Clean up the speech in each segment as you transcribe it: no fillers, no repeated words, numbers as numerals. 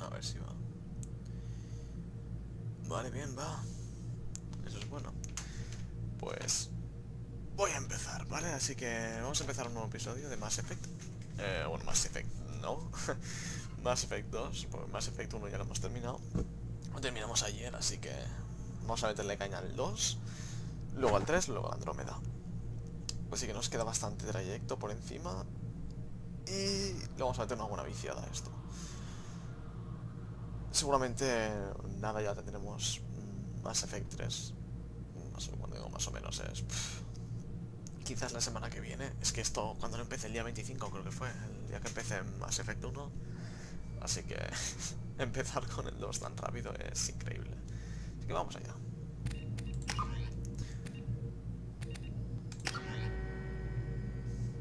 A ver si va. Vale, bien, va. Eso es bueno. Pues voy a empezar, ¿vale? Así que vamos a empezar un nuevo episodio de Mass Effect. Bueno, Mass Effect, no. Mass Effect 2, porque Mass Effect 1 ya lo hemos terminado. Lo terminamos ayer, así que vamos a meterle caña al 2, luego al 3, luego al Andrómeda. Así que nos queda bastante trayecto por encima y le vamos a meter una buena viciada a esto. Seguramente nada, ya tendremos Mass Effect 3. No sé cuándo digo más o menos es... quizás la semana que viene. Es que esto, cuando lo empecé el día 25 creo que fue, el día que empecé en Mass Effect 1. Así que empezar con el 2 tan rápido es increíble. Así que vamos allá.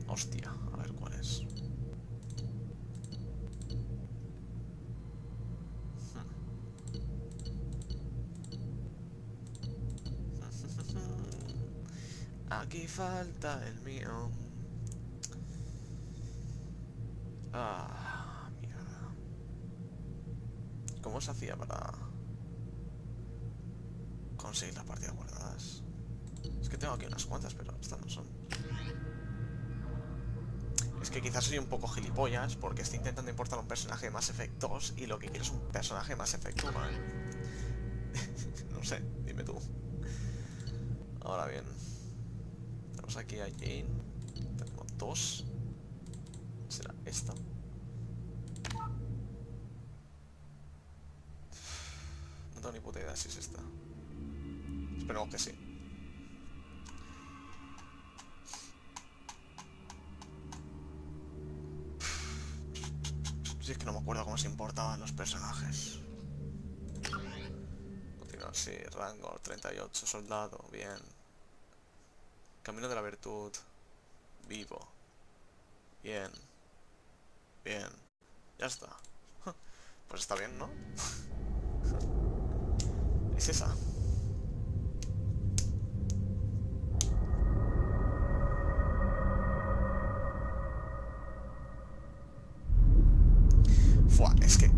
Hostia, a ver cuál es. Aquí falta el mío. Ah, mierda. ¿Cómo se hacía para conseguir las partidas guardadas? Es que tengo aquí unas cuantas, pero estas no son. Es que quizás soy un poco gilipollas porque estoy intentando importar un personaje de Mass Effect 2 y lo que quiero es un personaje de Mass Effect 1, ¿eh? No sé, dime tú. Ahora bien, tenemos aquí a Jane. Tenemos dos. ¿Será esta? No tengo ni puta idea si es esta. Esperemos que sí. Si es que no me acuerdo cómo se importaban los personajes. Continúa así, rango 38, soldado, bien. Camino de la virtud, vivo. Bien. Bien. Ya está. Pues está bien, ¿no? Es esa. Fua, es que...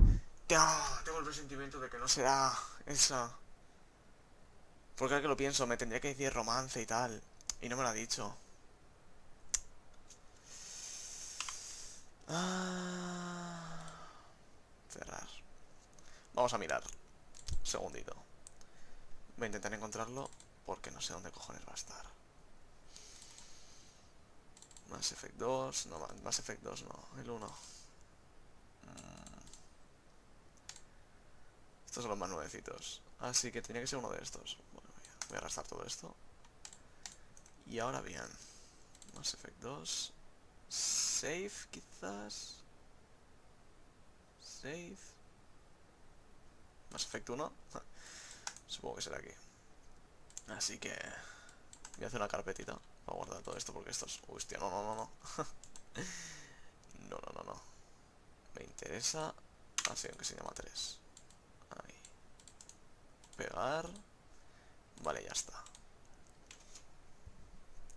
tengo el presentimiento de que no será esa. Porque ahora que lo pienso, me tendría que decir romance y tal. Y no me lo ha dicho. Cerrar. Vamos a mirar. Un segundito. Voy a intentar encontrarlo porque no sé dónde cojones va a estar. Mass Effect 2. No, Mass Effect 2 no. El 1. Estos son los más nuevecitos. Así que tenía que ser uno de estos. Bueno, voy a arrastrar todo esto. Y ahora bien. Mass Effect 2. Save, quizás. Save. Mass Effect 1. Supongo que será aquí. Así que voy a hacer una carpetita para guardar todo esto porque esto es... Hostia, no. No. Me interesa. Así, aunque se llama 3. Ahí. Pegar. Vale, ya está.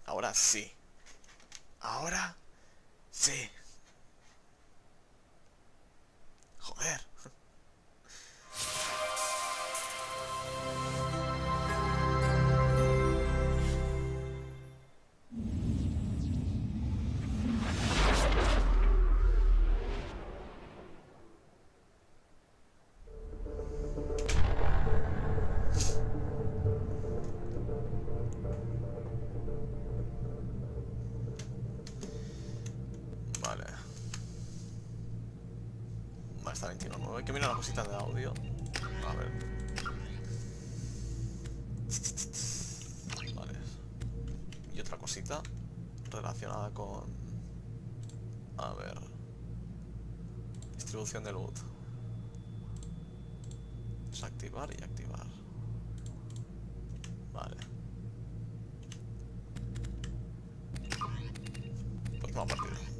Ahora sí. Ahora sí. Joder. Está 21.9. Hay que mirar una cosita de audio. A ver. Vale. Y otra cosita relacionada con... A ver. Distribución de loot. Desactivar y activar. Vale. Pues vamos a partir.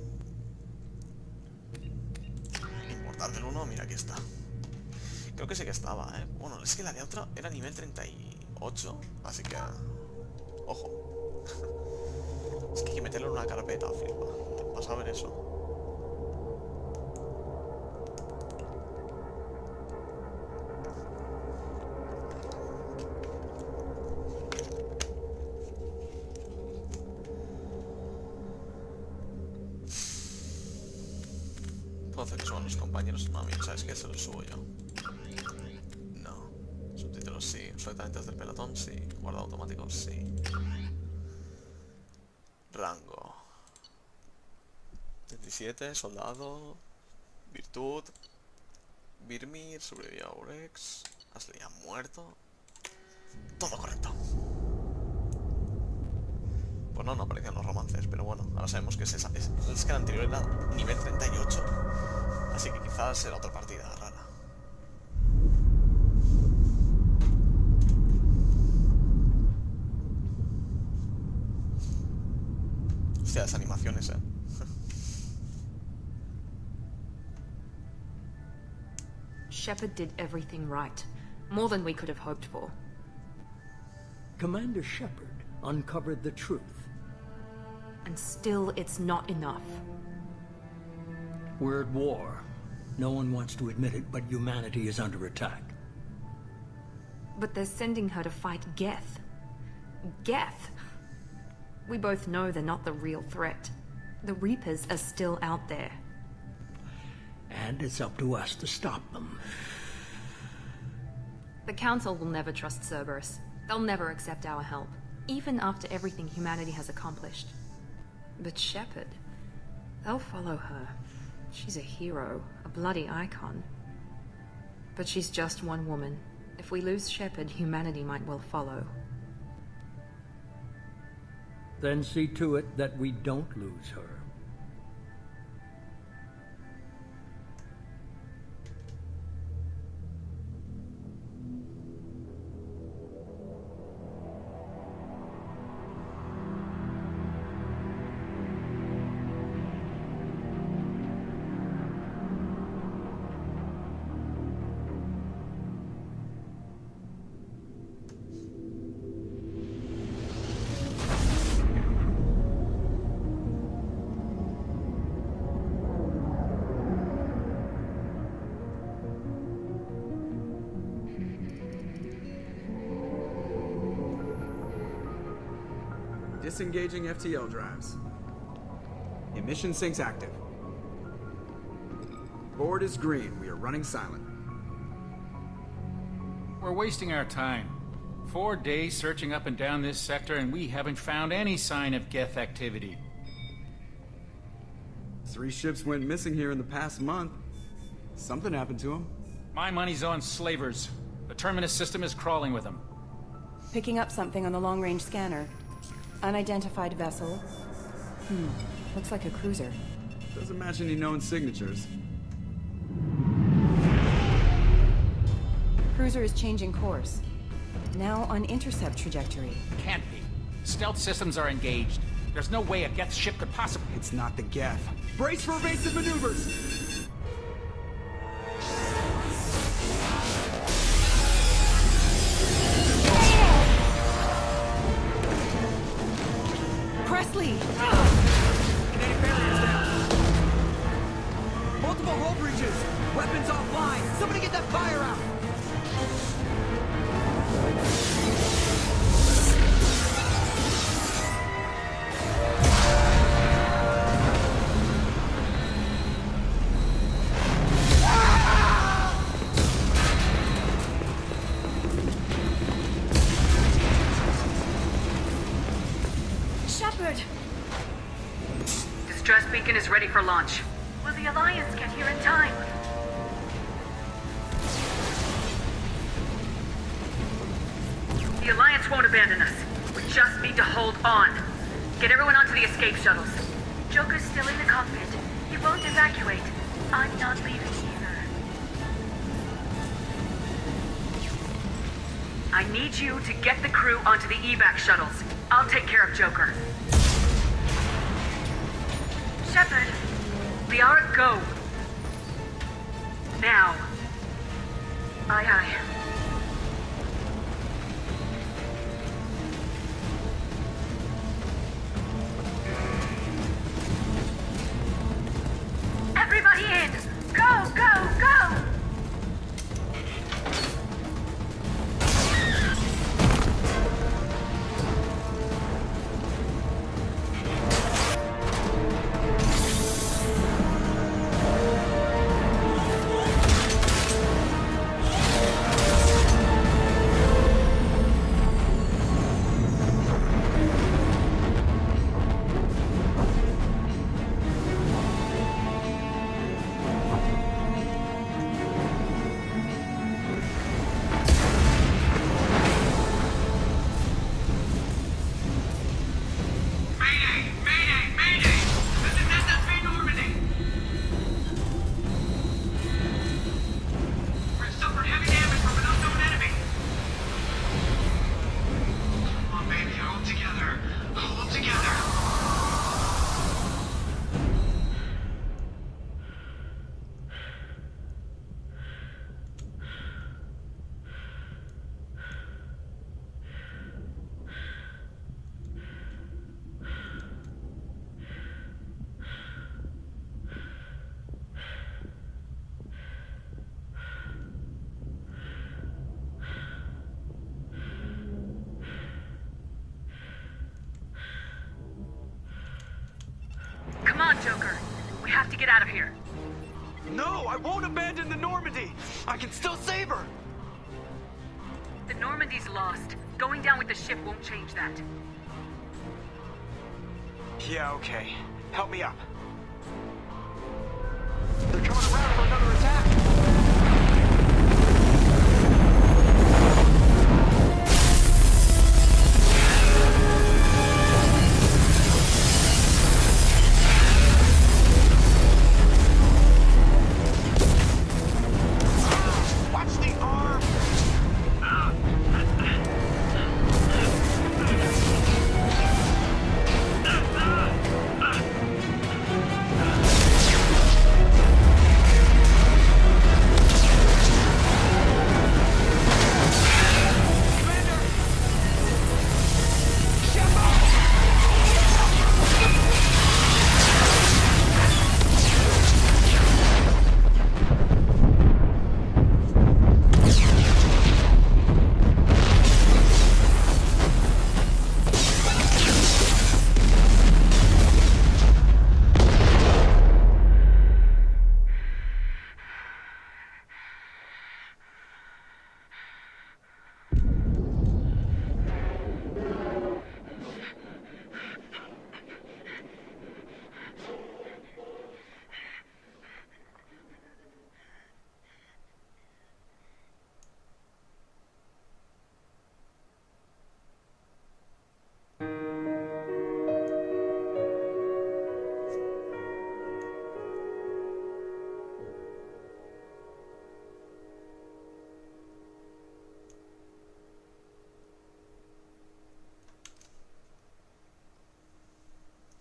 Del 1, mira, aquí está. Creo que sí que estaba, ¿eh? Bueno, es que la de otra era nivel 38. Así que... Ojo. Es que hay que meterlo en una carpeta, flipa. Vas a ver eso. conoce que son los compañeros. No, mira, ¿sabes qué? Se los subo yo. No. Subtítulos sí. Solamente del pelotón sí. Guardado automático sí. Rango 37, soldado, virtud, Birmir, sobrevivió a Urex, Ashley ha muerto. Todo correcto. Pues no aparecían los romances, pero bueno, ahora sabemos que es esa. Es que el anterior era nivel 38. Así que quizás será otra partida rara. Hostia, las animaciones, Shepard did everything right. More than we could have hoped for. Commander Shepard uncovered the truth. And still, it's not enough. We're at war. No one wants to admit it, but humanity is under attack. But they're sending her to fight Geth. Geth! We both know they're not the real threat. The Reapers are still out there. And it's up to us to stop them. The Council will never trust Cerberus. They'll never accept our help, even after everything humanity has accomplished. But Shepard, they'll follow her. She's a hero, a bloody icon. But she's just one woman. If we lose Shepard, humanity might well follow. Then see to it that we don't lose her. Disengaging FTL drives. Emission sinks active. Board is green. We are running silent. We're wasting our time. 4 days searching up and down this sector, and we haven't found any sign of Geth activity. 3 ships went missing here in the past month. Something happened to them. My money's on slavers. The Terminus system is crawling with them. Picking up something on the long-range scanner. Unidentified vessel. Looks like a cruiser. Doesn't match any known signatures. Cruiser is changing course. Now on intercept trajectory. Can't be. Stealth systems are engaged. There's no way a Geth ship could possibly... It's not the Geth. Brace for evasive maneuvers! Presley! Kinetic barriers down. Multiple hull breaches. Weapons offline. Somebody get that fire out. Distress beacon is ready for launch. Will the Alliance get here in time? The Alliance won't abandon us. We just need to hold on. Get everyone onto the escape shuttles. Joker's still in the cockpit. He won't evacuate. I'm not leaving either. I need you to get the crew onto the evac shuttles. I'll take care of Joker. Shepard, Liara, go. Now. Aye, aye. Everybody in! Go, go, go! have to get out of here. No, I won't abandon the Normandy. I can still save her. The Normandy's lost. Going down with the ship won't change that. Yeah, okay. Help me up. They're coming around for another attack.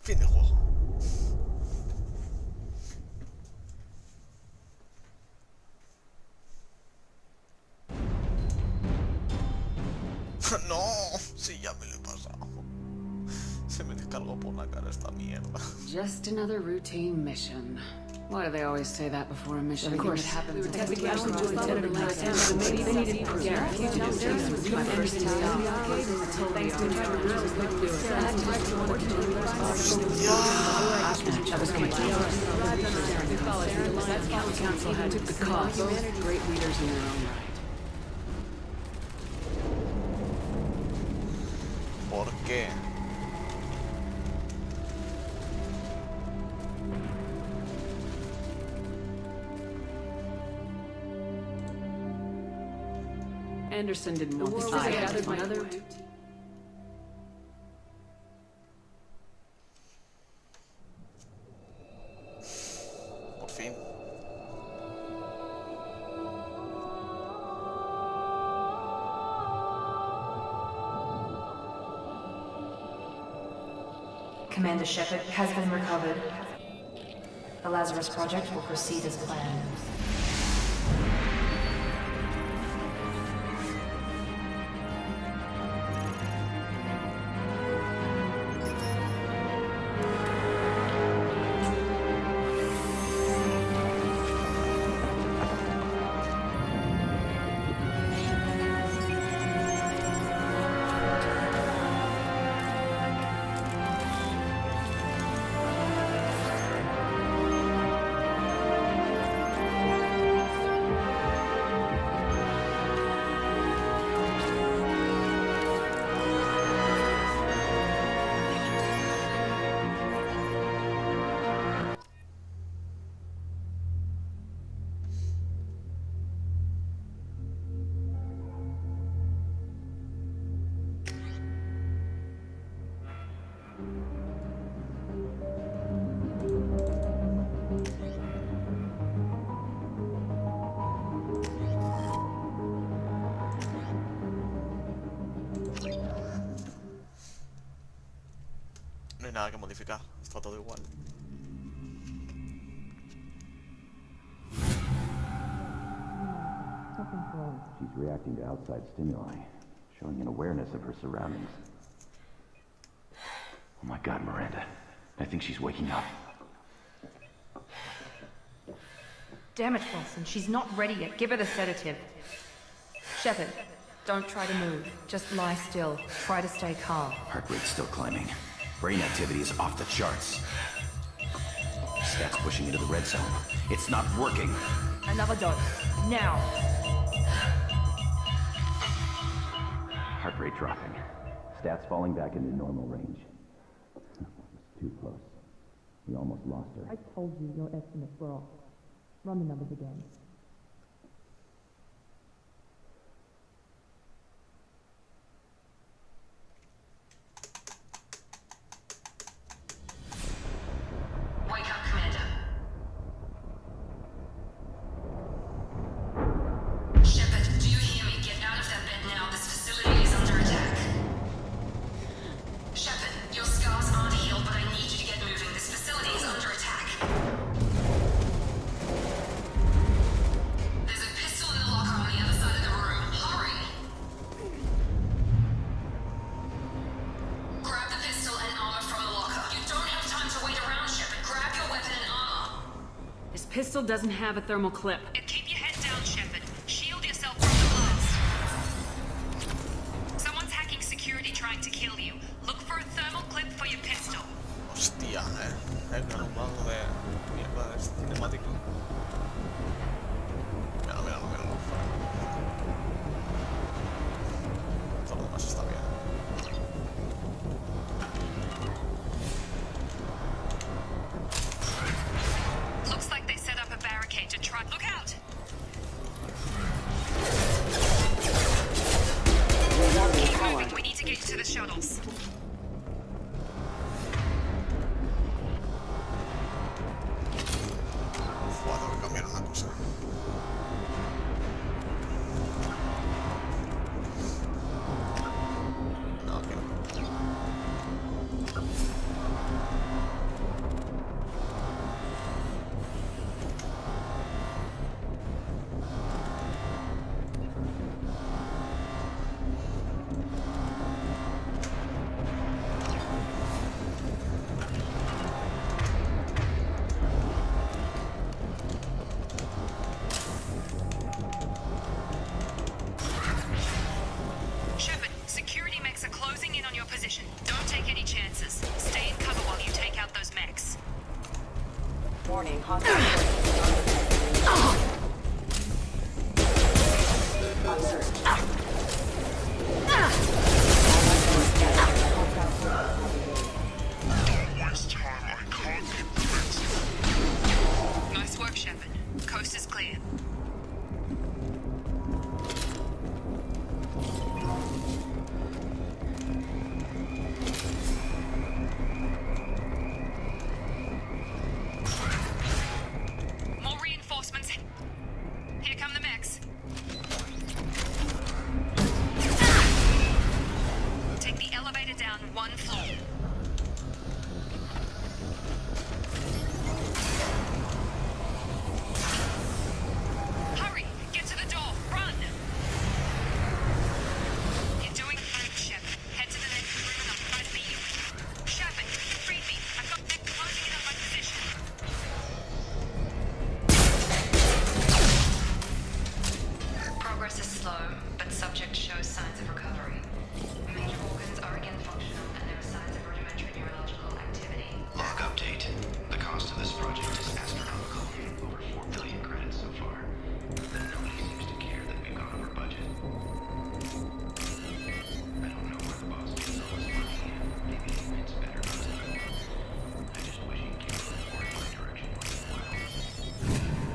Fin de juego. No, sí, ya me lo he pasado. Se me descargó por la cara esta mierda. Just another routine mission. Why do they always say that before a mission? Of course. Happens. Council had took the cost. Great leaders in their own right. ¿Por qué? Anderson didn't know this. I gathered my other. Por fin. Commander Shepard has been recovered. The Lazarus project will proceed as planned. No hay nada que modificar, está todo igual. She's reacting to outside stimuli, showing an awareness of her surroundings. Oh my god, Miranda. I think she's waking up. Damn it, Wilson. She's not ready yet. Give her the sedative. Shepard, don't try to move. Just lie still. Try to stay calm. Heart rate's still climbing. Brain activity is off the charts. Stats pushing into the red zone. It's not working. Another dose. Now. Heart rate dropping. Stats falling back into normal range. Too close. We almost lost her. I told you your estimates were off. Run the numbers again. Wake up, Commander. Shepard, do you hear me? Get out of that bed now. This facility is under attack. Shepard, your scars aren't healed, but I need you to get moving. This facility is under attack. There's a pistol in the locker on the other side of the room. Hurry! Grab the pistol and armor from the locker. You don't have time to wait around, Shepard. Grab your weapon and armor. This pistol doesn't have a thermal clip. Keep your head down, Shepard. Shield yourself from the blast. Someone's hacking security trying to kill you. Look for a thermal clip for your pistol. Hostia, Hay un armado de mierda de este cinemático. Míralo. Todo lo demás está bien. Looks like they set up a barricade to try. Look out! Keep moving. We need to get to the shuttles. Tengo que cambiar una cosa. No, aquí no. Shepard, security mechs are closing in on your position. Don't take any chances. Stay in cover while you take out those mechs. Warning, hostile. Nice work, Shepard. Coast is clear. More reinforcements. Here come the mechs. Take the elevator down one floor. Hurry! Get to the door! Run! You're doing great, Shepard. Head to the next room and I'll try to beat you. Shepard, read me. I've got mechs closing in on my position. Progress is slow, but subject shows signs of recovery. Major organs are again functional, and there are signs of rudimentary neurological activity. Log update. The cost of this project is astronomical. Over 4 billion credits so far. But nobody seems to care that we've gone over budget. I don't know where the boss gets all this money. Maybe it's better not to know. I just wish he'd keep reporting my direction once in a while.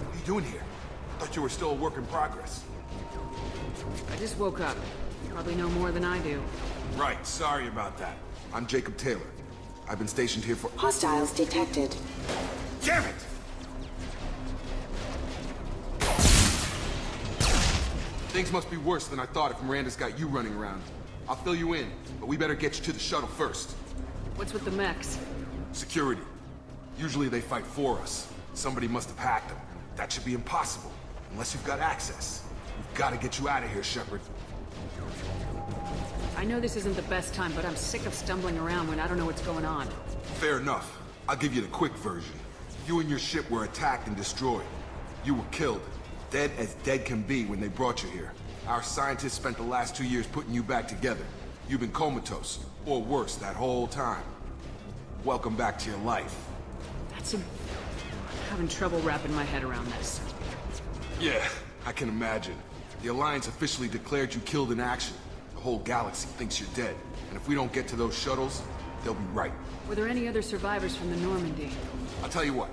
What are you doing here? Thought you were still a work in progress. I just woke up. You probably know more than I do. Right, sorry about that. I'm Jacob Taylor. I've been stationed here for— Hostiles detected. Damn it! Things must be worse than I thought if Miranda's got you running around. I'll fill you in, but we better get you to the shuttle first. What's with the mechs? Security. Usually they fight for us. Somebody must have hacked them. That should be impossible, unless you've got access. We've got to get you out of here, Shepard. I know this isn't the best time, but I'm sick of stumbling around when I don't know what's going on. Fair enough. I'll give you the quick version. You and your ship were attacked and destroyed. You were killed. Dead as dead can be when they brought you here. Our scientists spent the last 2 years putting you back together. You've been comatose, or worse, that whole time. Welcome back to your life. I'm having trouble wrapping my head around this. Yeah, I can imagine. The Alliance officially declared you killed in action. The whole galaxy thinks you're dead. And if we don't get to those shuttles, they'll be right. Were there any other survivors from the Normandy? I'll tell you what.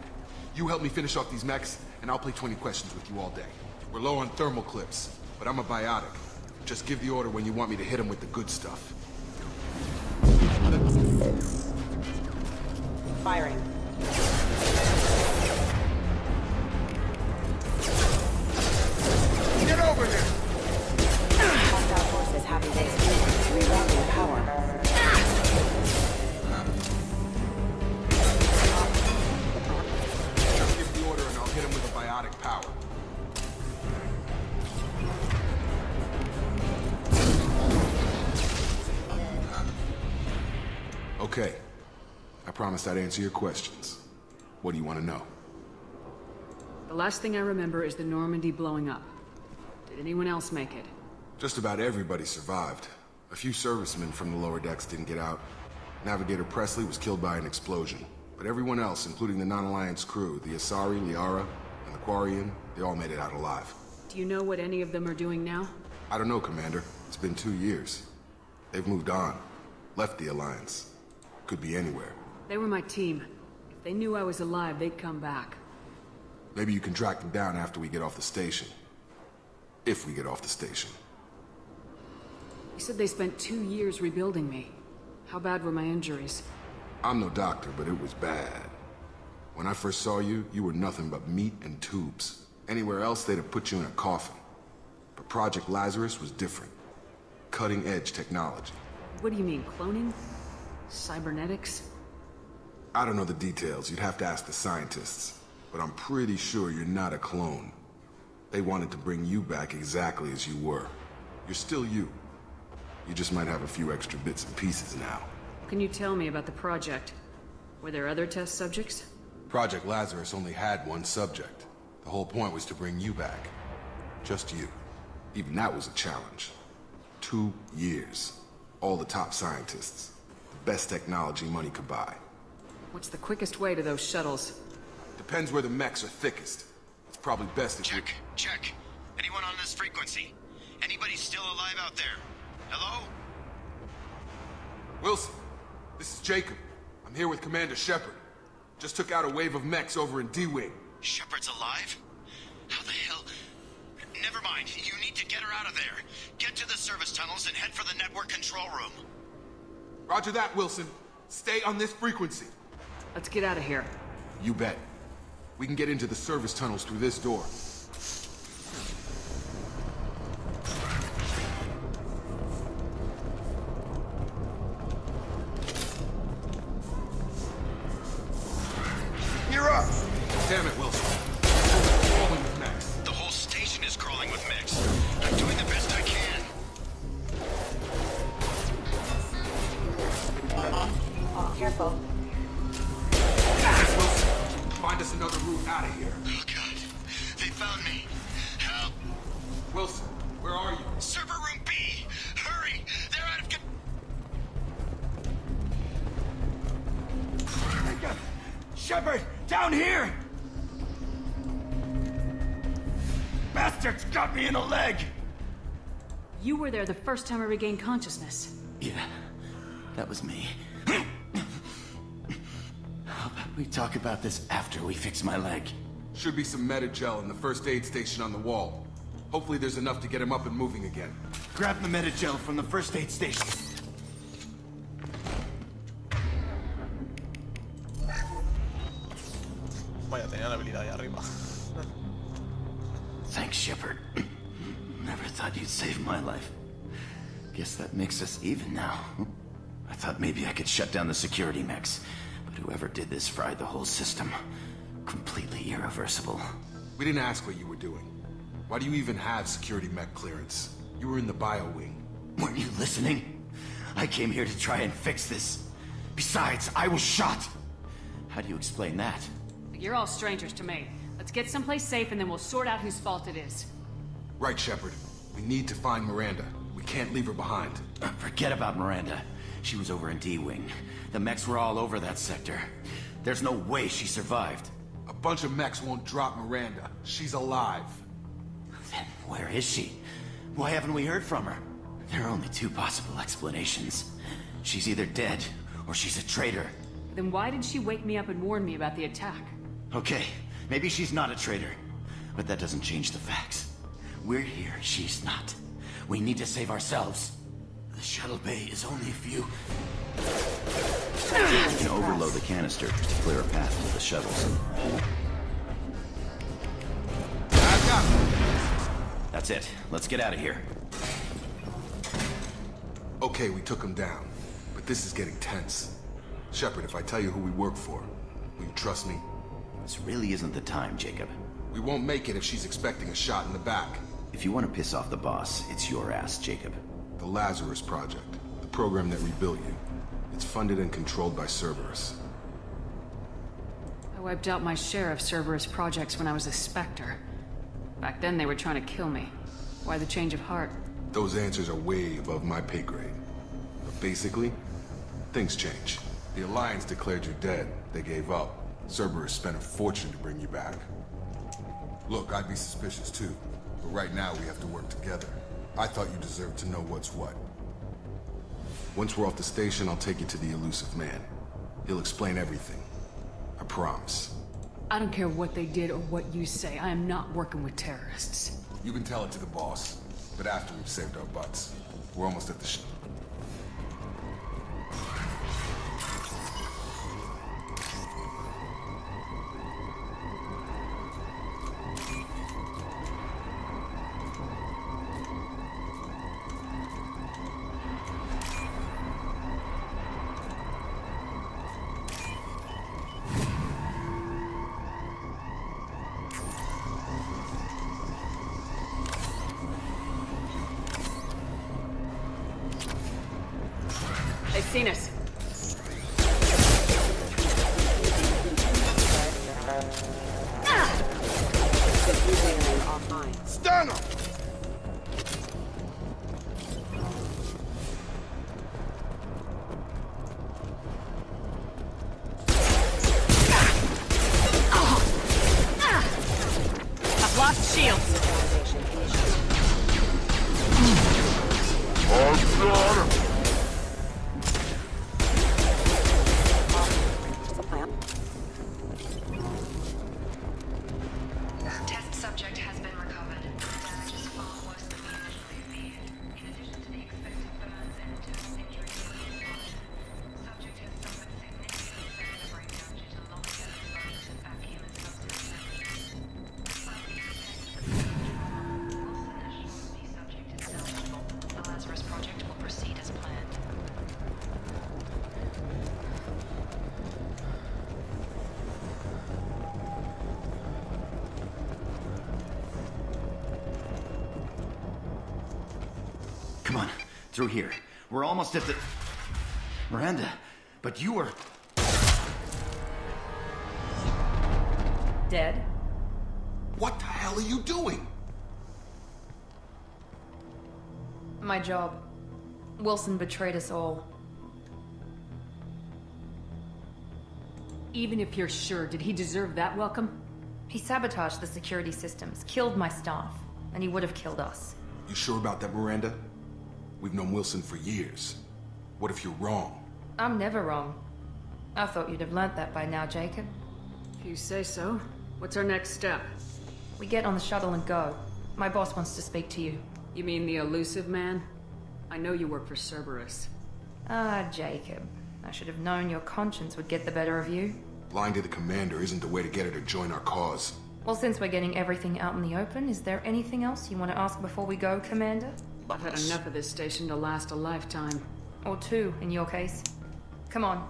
You help me finish off these mechs, and I'll play 20 questions with you all day. We're low on thermal clips, but I'm a biotic. Just give the order when you want me to hit them with the good stuff. Firing. Get over here! Hostile forces have engaged. Rerouting power. Just give the order and I'll hit him with a biotic power. Okay. I promised I'd answer your questions. What do you want to know? The last thing I remember is the Normandy blowing up. Did anyone else make it? Just about everybody survived. A few servicemen from the lower decks didn't get out. Navigator Presley was killed by an explosion. But everyone else, including the non-Alliance crew, the Asari, Liara, and the Quarian, they all made it out alive. Do you know what any of them are doing now? I don't know, Commander. It's been 2 years. They've moved on. Left the Alliance. Could be anywhere. They were my team. If they knew I was alive, they'd come back. Maybe you can track them down after we get off the station. If we get off the station. You said they spent 2 years rebuilding me. How bad were my injuries? I'm no doctor, but it was bad. When I first saw you, you were nothing but meat and tubes. Anywhere else, they'd have put you in a coffin. But Project Lazarus was different. Cutting-edge technology. What do you mean, cloning? Cybernetics? I don't know the details. You'd have to ask the scientists. But I'm pretty sure you're not a clone. They wanted to bring you back exactly as you were. You're still you. You just might have a few extra bits and pieces now. Can you tell me about the project? Were there other test subjects? Project Lazarus only had one subject. The whole point was to bring you back. Just you. Even that was a challenge. 2 years. All the top scientists. The best technology money could buy. What's the quickest way to those shuttles? Depends where the mechs are thickest. It's probably best if Check. Check. Anyone on this frequency? Anybody still alive out there? Hello? Wilson, this is Jacob. I'm here with Commander Shepard. Just took out a wave of mechs over in D-Wing. Shepard's alive? How the hell? Never mind. You need to get her out of there. Get to the service tunnels and head for the network control room. Roger that, Wilson. Stay on this frequency. Let's get out of here. You bet. We can get into the service tunnels through this door. You're up! Damn it, Wilson. We're crawling with mechs. The whole station is crawling with mechs. I'm doing the best I can. Oh, careful. Wilson, find us another route out of here. Oh, God. They found me. Help! Wilson, where are you? Server room B! Hurry! They're out of control! Shepard! Down here! Bastards got me in the leg! You were there the first time I regained consciousness. Yeah, that was me. How about we talk about this after we fix my leg? Should be some Metagel in the first aid station on the wall. Hopefully there's enough to get him up and moving again. Grab the Metagel from the first aid station. Vaya, tenía la habilidad ahí arriba. Thanks, Shepard. Never thought you'd save my life. Guess that makes us even now. I thought maybe I could shut down the security mechs, but whoever did this fried the whole system. Completely irreversible. We didn't ask what you were doing. Why do you even have security mech clearance? You were in the bio wing. Weren't you listening? I came here to try and fix this. Besides, I was shot. How do you explain that? You're all strangers to me. Let's get someplace safe and then we'll sort out whose fault it is. Right, Shepard. We need to find Miranda. We can't leave her behind. Forget about Miranda. She was over in D-Wing. The mechs were all over that sector. There's no way she survived. A bunch of mechs won't drop Miranda. She's alive. Then where is she? Why haven't we heard from her? There are only two possible explanations. She's either dead, or she's a traitor. Then why did she wake me up and warn me about the attack? Okay, maybe she's not a traitor. But that doesn't change the facts. We're here, she's not. We need to save ourselves. The shuttle bay is only a few... You can overload the canister to clear a path to the shuttles. That's it. Let's get out of here. Okay, we took him down. But this is getting tense. Shepard, if I tell you who we work for, will you trust me? This really isn't the time, Jacob. We won't make it if she's expecting a shot in the back. If you want to piss off the boss, it's your ass, Jacob. The Lazarus Project. The program that rebuilt you. It's funded and controlled by Cerberus. I wiped out my share of Cerberus projects when I was a Spectre. Back then they were trying to kill me. Why the change of heart? Those answers are way above my pay grade. But basically, things change. The Alliance declared you dead. They gave up. Cerberus spent a fortune to bring you back. Look, I'd be suspicious too. But right now we have to work together. I thought you deserved to know what's what. Once we're off the station, I'll take you to the elusive man. He'll explain everything. I promise. I don't care what they did or what you say. I am not working with terrorists. You can tell it to the boss, but after we've saved our butts. We're almost at the They've seen us. Stun him! I've lost shields. I've got him! Test subject has been recovered. Damage is far worse than we initially feared. In addition to the expected burns and internal injuries, subject has suffered significant cellular breakdown due to long-term exposure to vacuum and substance damage. Despite these effects, Wilson assures the subject is salvageable. The Lazarus Project will proceed as planned. Come on, through here. We're almost at the... Miranda, but you were... Dead? What the hell are you doing? My job. Wilson betrayed us all. Even if you're sure, did he deserve that welcome? He sabotaged the security systems, killed my staff, and he would have killed us. You sure about that, Miranda? We've known Wilson for years. What if you're wrong? I'm never wrong. I thought you'd have learnt that by now, Jacob. If you say so. What's our next step? We get on the shuttle and go. My boss wants to speak to you. You mean the elusive man? I know you work for Cerberus. Ah, Jacob. I should have known your conscience would get the better of you. Lying to the commander isn't the way to get her to join our cause. Well, since we're getting everything out in the open, is there anything else you want to ask before we go, Commander? I've had enough of this station to last a lifetime. Or two, in your case. Come on.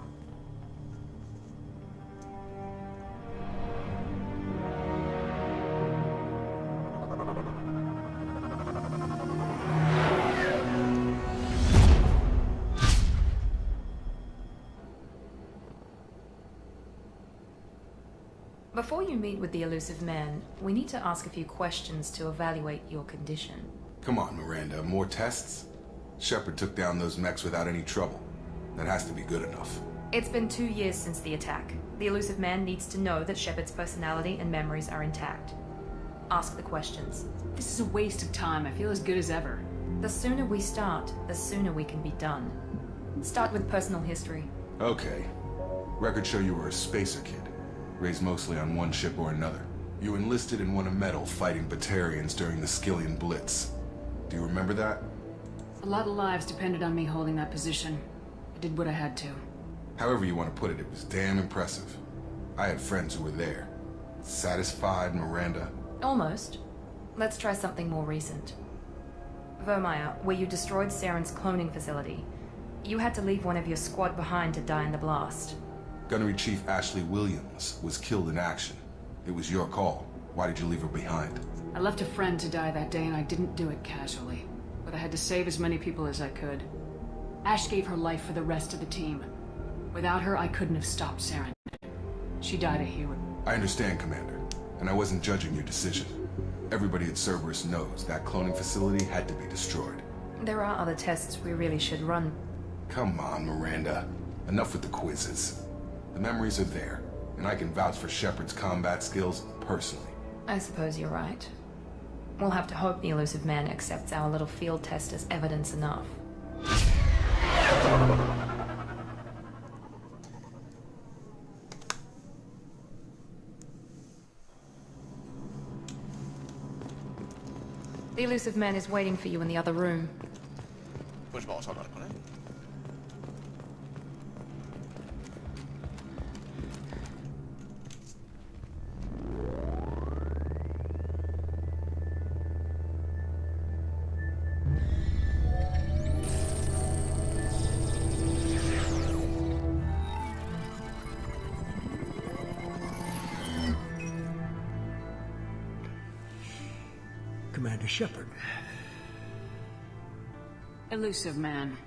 Before you meet with the elusive man, we need to ask a few questions to evaluate your condition. Come on, Miranda, more tests? Shepard took down those mechs without any trouble. That has to be good enough. It's been 2 years since the attack. The elusive man needs to know that Shepard's personality and memories are intact. Ask the questions. This is a waste of time. I feel as good as ever. The sooner we start, the sooner we can be done. Start with personal history. Okay. Records show you were a spacer kid, raised mostly on one ship or another. You enlisted and won a medal fighting Batarians during the Skillian Blitz. Do you remember that? A lot of lives depended on me holding that position. I did what I had to. However you want to put it, it was damn impressive. I had friends who were there. Satisfied, Miranda? Almost. Let's try something more recent. Vermeer, where you destroyed Saren's cloning facility. You had to leave one of your squad behind to die in the blast. Gunnery Chief Ashley Williams was killed in action. It was your call. Why did you leave her behind? I left a friend to die that day and I didn't do it casually. But I had to save as many people as I could. Ash gave her life for the rest of the team. Without her, I couldn't have stopped Saren. She died a hero. I understand, Commander. And I wasn't judging your decision. Everybody at Cerberus knows that cloning facility had to be destroyed. There are other tests we really should run. Come on, Miranda. Enough with the quizzes. The memories are there, and I can vouch for Shepard's combat skills personally. I suppose you're right. We'll have to hope the elusive man accepts our little field test as evidence enough. The elusive man is waiting for you in the other room. Pues vamos a hablar con él. Commander Shepard. Elusive man.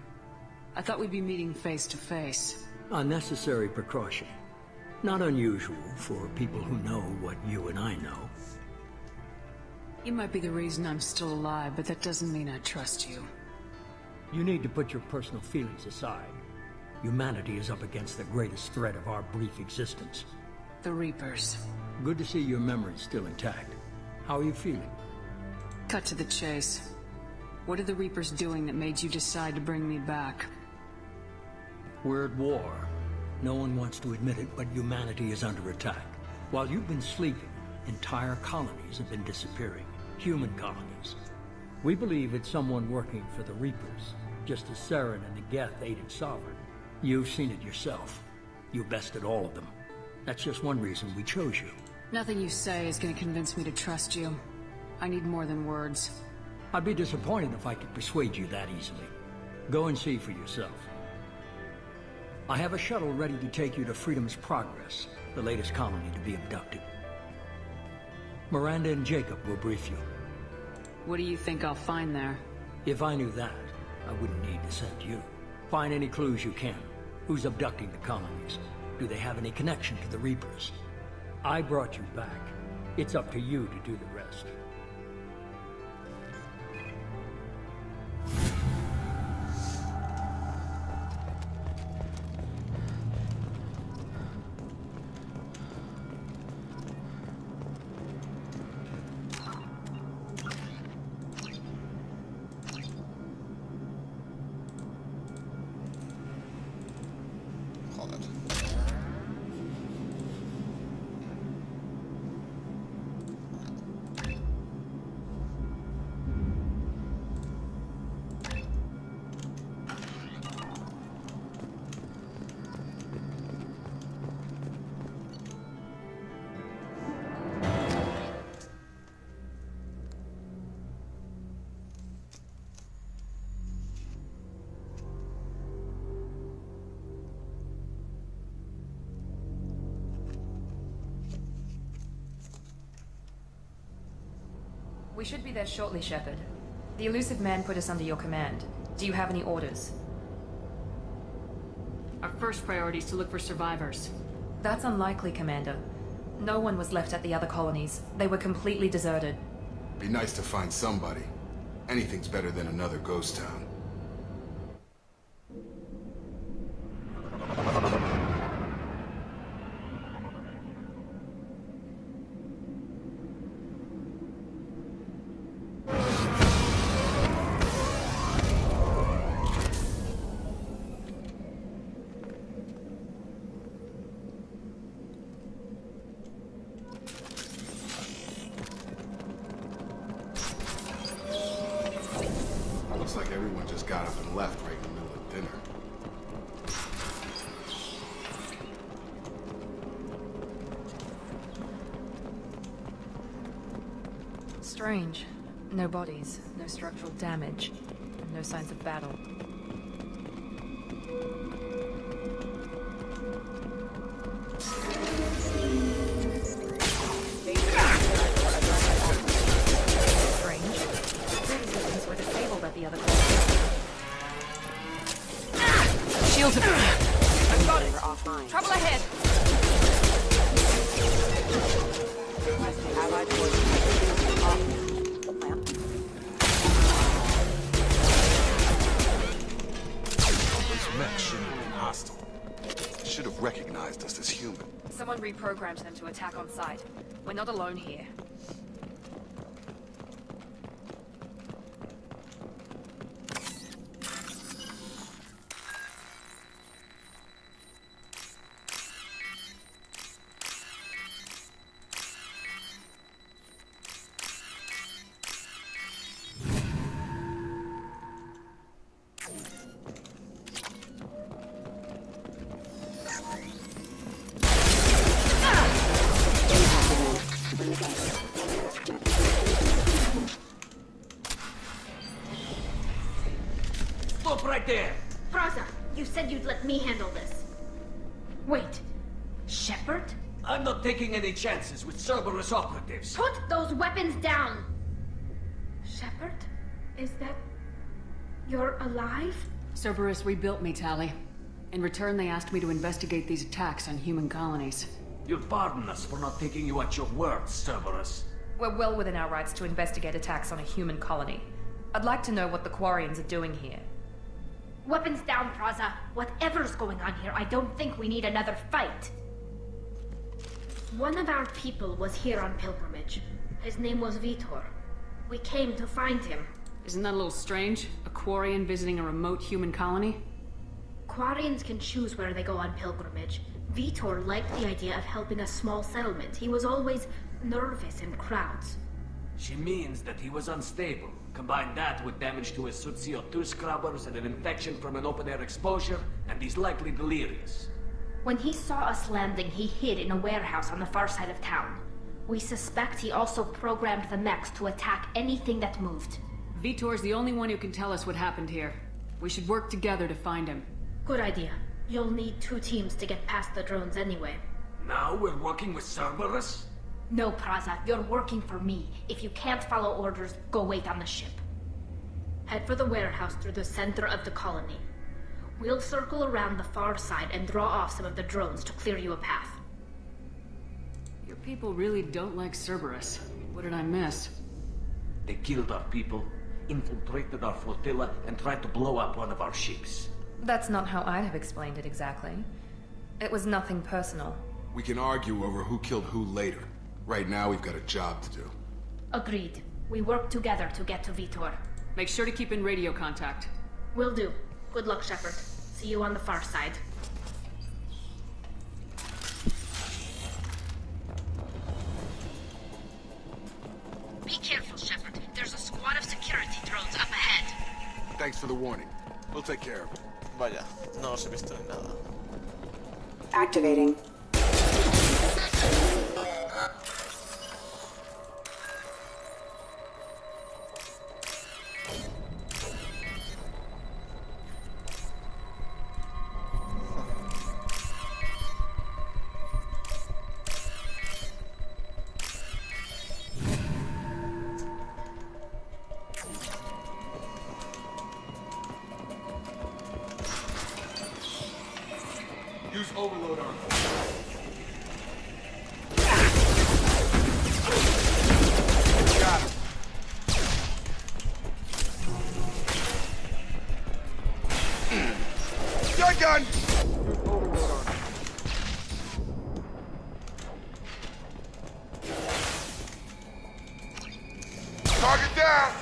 I thought we'd be meeting face to face. Unnecessary precaution. Not unusual for people who know what you and I know. You might be the reason I'm still alive, but that doesn't mean I trust you. You need to put your personal feelings aside. Humanity is up against the greatest threat of our brief existence. The Reapers. Good to see your memory's still intact. How are you feeling? Cut to the chase. What are the Reapers doing that made you decide to bring me back? We're at war. No one wants to admit it, but humanity is under attack. While you've been sleeping, entire colonies have been disappearing. Human colonies. We believe it's someone working for the Reapers, just as Saren and the Geth aided Sovereign. You've seen it yourself. You bested all of them. That's just one reason we chose you. Nothing you say is going to convince me to trust you. I need more than words. I'd be disappointed if I could persuade you that easily. Go and see for yourself. I have a shuttle ready to take you to Freedom's Progress, the latest colony to be abducted. Miranda and Jacob will brief you. What do you think I'll find there? If I knew that, I wouldn't need to send you. Find any clues you can. Who's abducting the colonies? Do they have any connection to the Reapers? I brought you back. It's up to you to do the rest. should be there shortly, Shepard. The elusive man put us under your command. Do you have any orders? Our first priority is to look for survivors. That's unlikely, Commander. No one was left at the other colonies. They were completely deserted. Be nice to find somebody. Anything's better than another ghost town. Looks like everyone just got up and left right in the middle of dinner. Strange. No bodies, no structural damage, and no signs of battle. Strange. Citizens were disabled at the other colony. Shields are... I've got it. Offline. Trouble ahead. Those mechs shouldn't have been hostile. They should have recognized us as human. Someone reprogrammed them to attack on sight. We're not alone here. Stop right there! Praza, you said you'd let me handle this. Wait, Shepard? I'm not taking any chances with Cerberus operatives. Put those weapons down! Shepard? Is that... you're alive? Cerberus rebuilt me, Tali. In return, they asked me to investigate these attacks on human colonies. You'll pardon us for not taking you at your word, Cerberus. We're well within our rights to investigate attacks on a human colony. I'd like to know what the Quarians are doing here. Weapons down, Praza. Whatever's going on here, I don't think we need another fight. One of our people was here on pilgrimage. His name was Vitor. We came to find him. Isn't that a little strange? A Quarian visiting a remote human colony? Quarians can choose where they go on pilgrimage. Vitor liked the idea of helping a small settlement. He was always nervous in crowds. She means that he was unstable. Combine that with damage to his suit CO2 scrubbers and an infection from an open-air exposure, and he's likely delirious. When he saw us landing, he hid in a warehouse on the far side of town. We suspect he also programmed the mechs to attack anything that moved. Vitor's the only one who can tell us what happened here. We should work together to find him. Good idea. You'll need 2 teams to get past the drones anyway. Now we're working with Cerberus? No, Praza, you're working for me. If you can't follow orders, go wait on the ship. Head for the warehouse through the center of the colony. We'll circle around the far side and draw off some of the drones to clear you a path. Your people really don't like Cerberus. What did I miss? They killed our people, infiltrated our flotilla, and tried to blow up one of our ships. That's not how I'd have explained it exactly. It was nothing personal. We can argue over who killed who later. Right now, we've got a job to do. Agreed. We work together to get to Vitor. Make sure to keep in radio contact. Will do. Good luck, Shepard. See you on the far side. Be careful, Shepard. There's a squad of security drones up ahead. Thanks for the warning. We'll take care of it. Vaya, no os he visto ni nada. Activating. Use overload on him. Got him. Gun! Target down!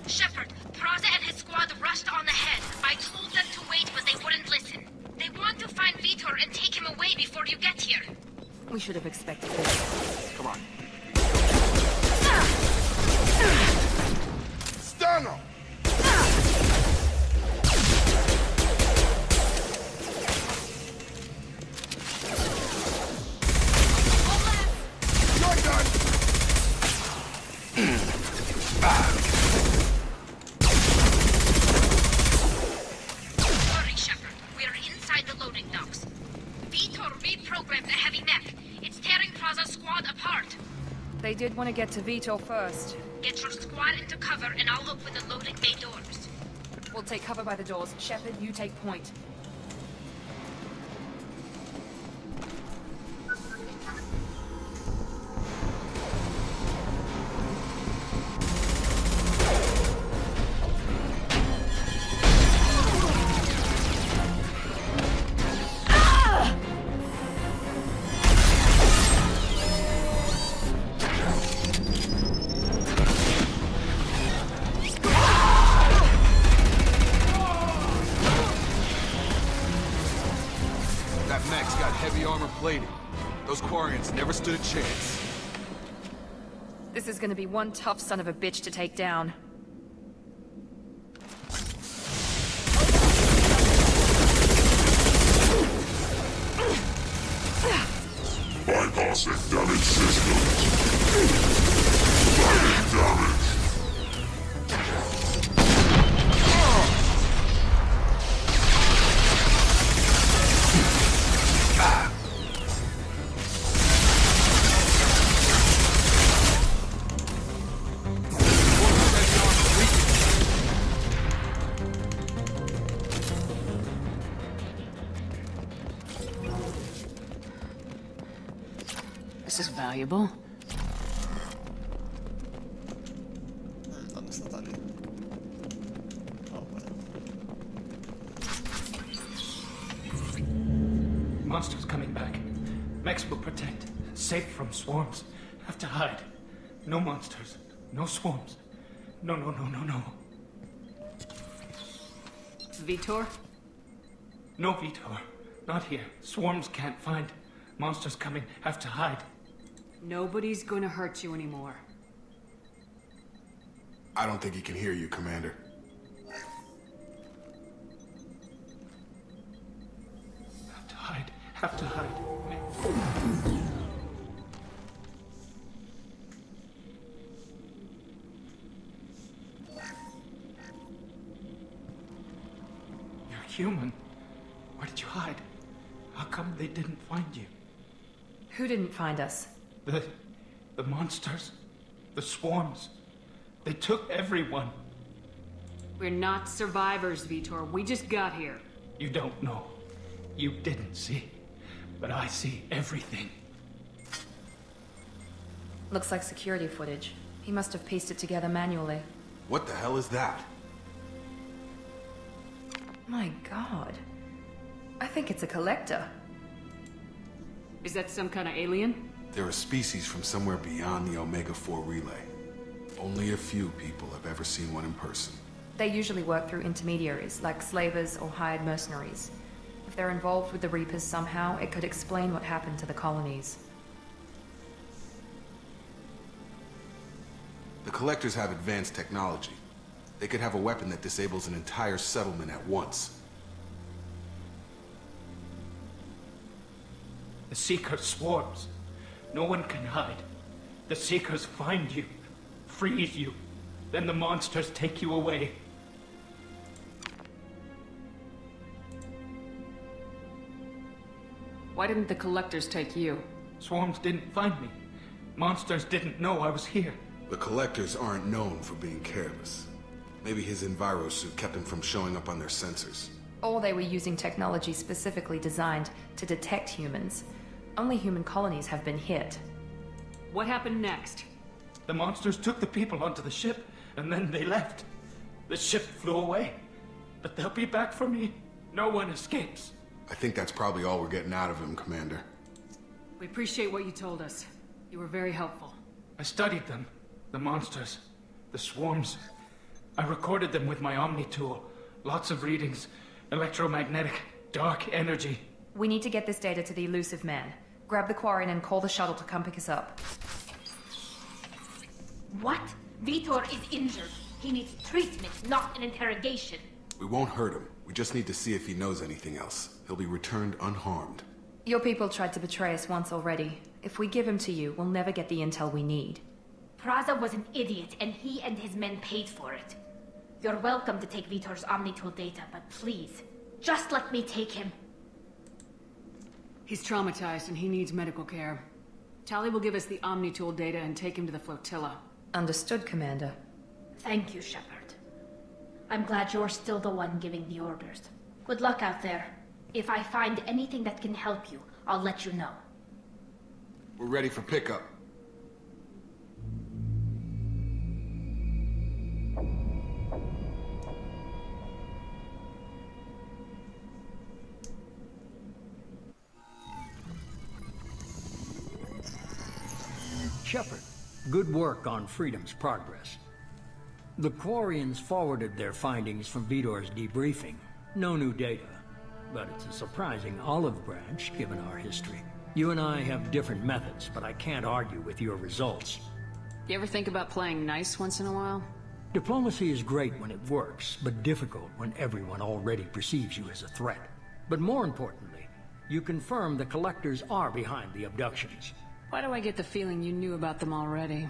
Shepard, Praza and his squad rushed on ahead. I told them to wait, but they wouldn't listen. They want to find Vitor and take him away before you get here. We should have expected this. Come on. Stun him! Sorry, Shepard. We're inside the loading docks. Vitor reprogrammed the heavy mech. It's tearing Praza's squad apart. They did want to get to Vitor first. Get your squad into cover and I'll open the loading bay doors. We'll take cover by the doors. Shepard, you take point. Those Quarians never stood a chance. This is gonna be one tough son of a bitch to take down. Bypassing damaged systems. Fighting damage. This is valuable. ¿Dónde está Talius? Oh, bueno. Monsters coming back. Mechs will protect. Safe from swarms. Have to hide. No monsters. No swarms. No. Vitor? No Vitor. Not here. Swarms can't find. Monsters coming. Have to hide. Nobody's gonna hurt you anymore. I don't think he can hear you, Commander. Have to hide. Have to hide. You're human. Where did you hide? How come they didn't find you? Who didn't find us? The monsters. The swarms. They took everyone. We're not survivors, Vitor. We just got here. You don't know. You didn't see. But I see everything. Looks like security footage. He must have pieced it together manually. What the hell is that? My god. I think it's a collector. Is that some kind of alien? They're a species from somewhere beyond the Omega-4 relay. Only a few people have ever seen one in person. They usually work through intermediaries, like slavers or hired mercenaries. If they're involved with the Reapers somehow, it could explain what happened to the colonies. The Collectors have advanced technology. They could have a weapon that disables an entire settlement at once. The Seeker swarms. No one can hide. The Seekers find you, freeze you. Then the monsters take you away. Why didn't the collectors take you? Swarms didn't find me. Monsters didn't know I was here. The Collectors aren't known for being careless. Maybe his enviro suit kept him from showing up on their sensors. Or they were using technology specifically designed to detect humans. Only human colonies have been hit. What happened next? The monsters took the people onto the ship, and then they left. The ship flew away. But they'll be back for me. No one escapes. I think that's probably all we're getting out of him, Commander. We appreciate what you told us. You were very helpful. I studied them. The monsters. The swarms. I recorded them with my Omni tool. Lots of readings. Electromagnetic. Dark energy. We need to get this data to the elusive man. Grab the Quarian and call the shuttle to come pick us up. What? Vitor is injured. He needs treatment, not an interrogation. We won't hurt him. We just need to see if he knows anything else. He'll be returned unharmed. Your people tried to betray us once already. If we give him to you, we'll never get the intel we need. Praza was an idiot, and he and his men paid for it. You're welcome to take Vitor's Omnitool data, but please, just let me take him. He's traumatized and he needs medical care. Tali will give us the Omnitool data and take him to the flotilla. Understood, Commander. Thank you, Shepard. I'm glad you're still the one giving the orders. Good luck out there. If I find anything that can help you, I'll let you know. We're ready for pickup. Shepard, good work on Freedom's progress. The Quarians forwarded their findings from Vitor's debriefing. No new data, but it's a surprising olive branch given our history. You and I have different methods, but I can't argue with your results. You ever think about playing nice once in a while? Diplomacy is great when it works, but difficult when everyone already perceives you as a threat. But more importantly, you confirm the Collectors are behind the abductions. Why do I get the feeling you knew about them already?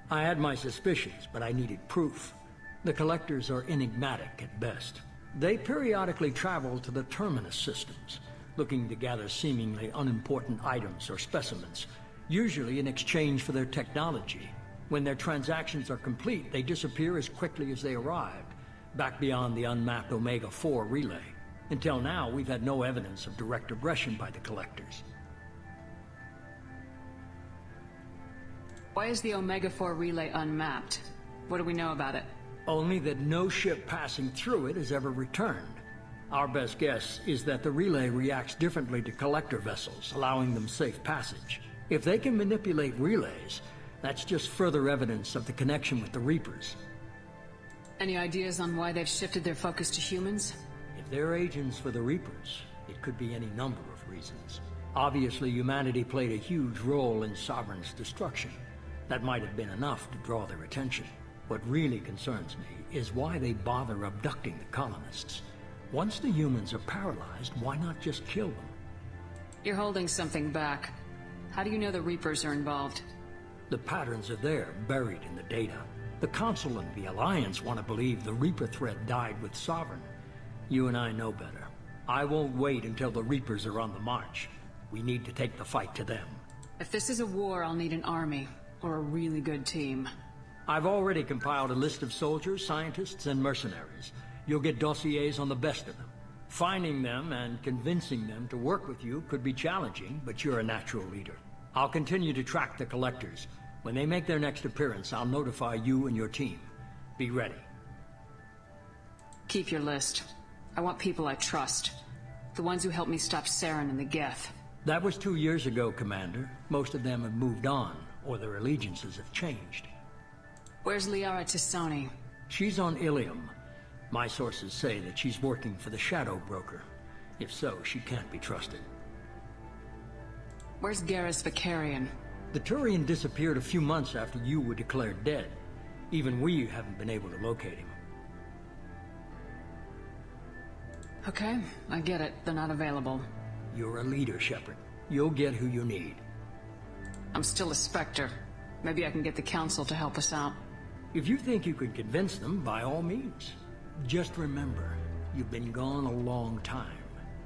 I had my suspicions, but I needed proof. The Collectors are enigmatic at best. They periodically travel to the Terminus systems, looking to gather seemingly unimportant items or specimens, usually in exchange for their technology. When their transactions are complete, they disappear as quickly as they arrived, back beyond the unmapped Omega-4 relay. Until now, we've had no evidence of direct aggression by the Collectors. Why is the Omega-4 relay unmapped? What do we know about it? Only that no ship passing through it has ever returned. Our best guess is that the relay reacts differently to collector vessels, allowing them safe passage. If they can manipulate relays, that's just further evidence of the connection with the Reapers. Any ideas on why they've shifted their focus to humans? If they're agents for the Reapers, it could be any number of reasons. Obviously, humanity played a huge role in Sovereign's destruction. That might have been enough to draw their attention. What really concerns me is why they bother abducting the colonists. Once the humans are paralyzed, why not just kill them? You're holding something back. How do you know the Reapers are involved? The patterns are there, buried in the data. The Council and the Alliance want to believe the Reaper threat died with Sovereign. You and I know better. I won't wait until the Reapers are on the march. We need to take the fight to them. If this is a war, I'll need an army, or a really good team. I've already compiled a list of soldiers, scientists, and mercenaries. You'll get dossiers on the best of them. Finding them and convincing them to work with you could be challenging, but you're a natural leader. I'll continue to track the Collectors. When they make their next appearance, I'll notify you and your team. Be ready. Keep your list. I want people I trust. The ones who helped me stop Saren and the Geth. That was 2 years ago, Commander. Most of them have moved on, or their allegiances have changed. Where's Liara Tisoni? She's on Ilium. My sources say that she's working for the Shadow Broker. If so, she can't be trusted. Where's Garrus Vicarian? The Turian disappeared a few months after you were declared dead. Even we haven't been able to locate him. Okay, I get it. They're not available. You're a leader, Shepard. You'll get who you need. I'm still a Spectre. Maybe I can get the Council to help us out. If you think you can convince them, by all means. Just remember, you've been gone a long time.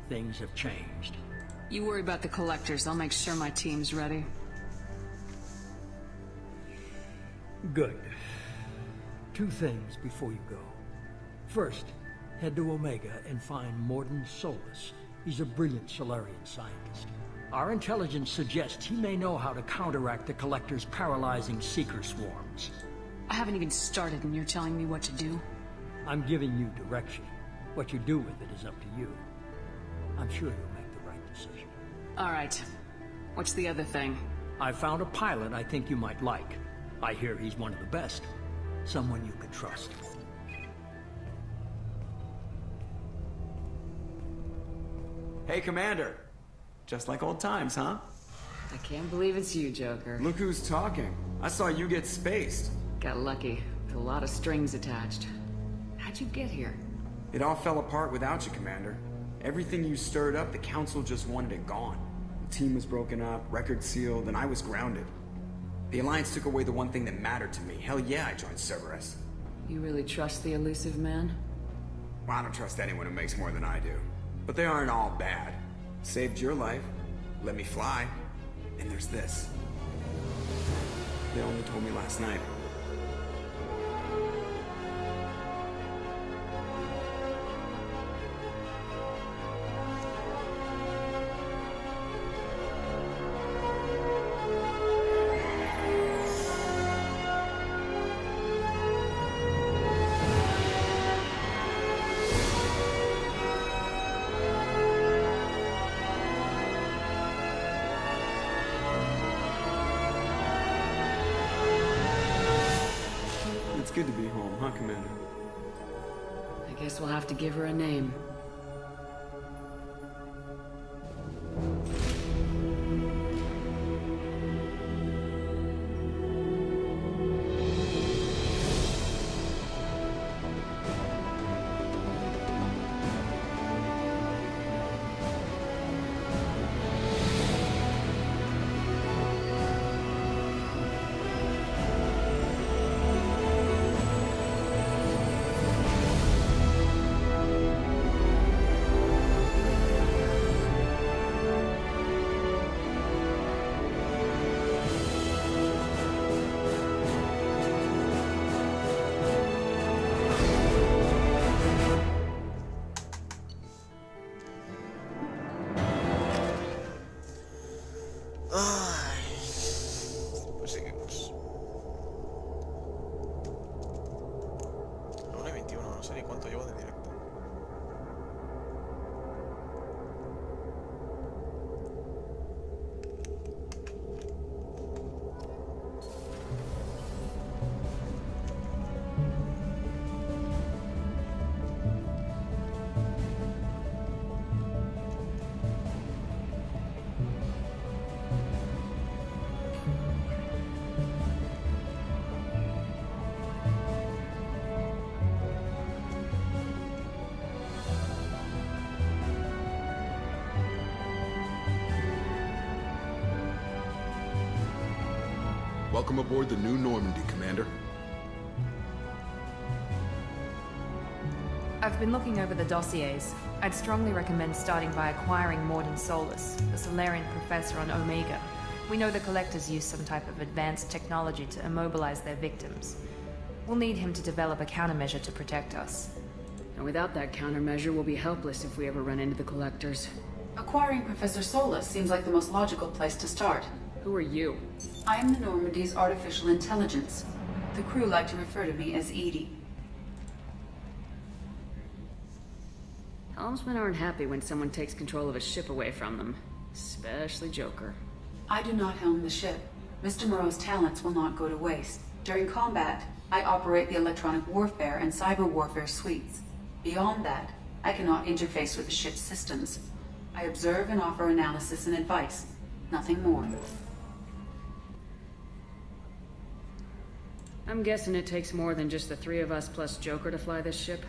Things have changed. You worry about the Collectors. I'll make sure my team's ready. Good. 2 things before you go. First, Head to Omega and find Morden Solus. He's a brilliant Solarian scientist. Our intelligence suggests he may know how to counteract the Collector's paralyzing seeker swarms. I haven't even started and you're telling me what to do? I'm giving you direction. What you do with it is up to you. I'm sure you'll make the right decision. All right. What's the other thing? I found a pilot I think you might like. I hear he's one of the best. Someone you can trust. Hey, Commander. Just like old times, huh? I can't believe it's you, Joker. Look who's talking. I saw you get spaced. Got lucky. With a lot of strings attached. How'd you get here? It all fell apart without you, Commander. Everything you stirred up, the Council just wanted it gone. The team was broken up, record sealed, and I was grounded. The Alliance took away the one thing that mattered to me. Hell yeah, I joined Cerberus. You really trust the elusive man? Well, I don't trust anyone who makes more than I do. But they aren't all bad. Saved your life, let me fly, and there's this. They only told me last night. Good to be home, huh, Commander? I guess we'll have to give her a name. Pues seguimos. La 1:21, no sé ni cuánto llevo de directo. Welcome aboard the new Normandy, Commander. I've been looking over the dossiers. I'd strongly recommend starting by acquiring Morden Solus, the Solarian professor on Omega. We know the Collectors use some type of advanced technology to immobilize their victims. We'll need him to develop a countermeasure to protect us. And without that countermeasure, we'll be helpless if we ever run into the Collectors. Acquiring Professor Solus seems like the most logical place to start. Who are you? I am the Normandy's artificial intelligence. The crew like to refer to me as Edie. Helmsmen aren't happy when someone takes control of a ship away from them. Especially Joker. I do not helm the ship. Mr. Moreau's talents will not go to waste. During combat, I operate the electronic warfare and cyber warfare suites. Beyond that, I cannot interface with the ship's systems. I observe and offer analysis and advice. Nothing more. I'm guessing it takes more than just the three of us plus Joker to fly this ship?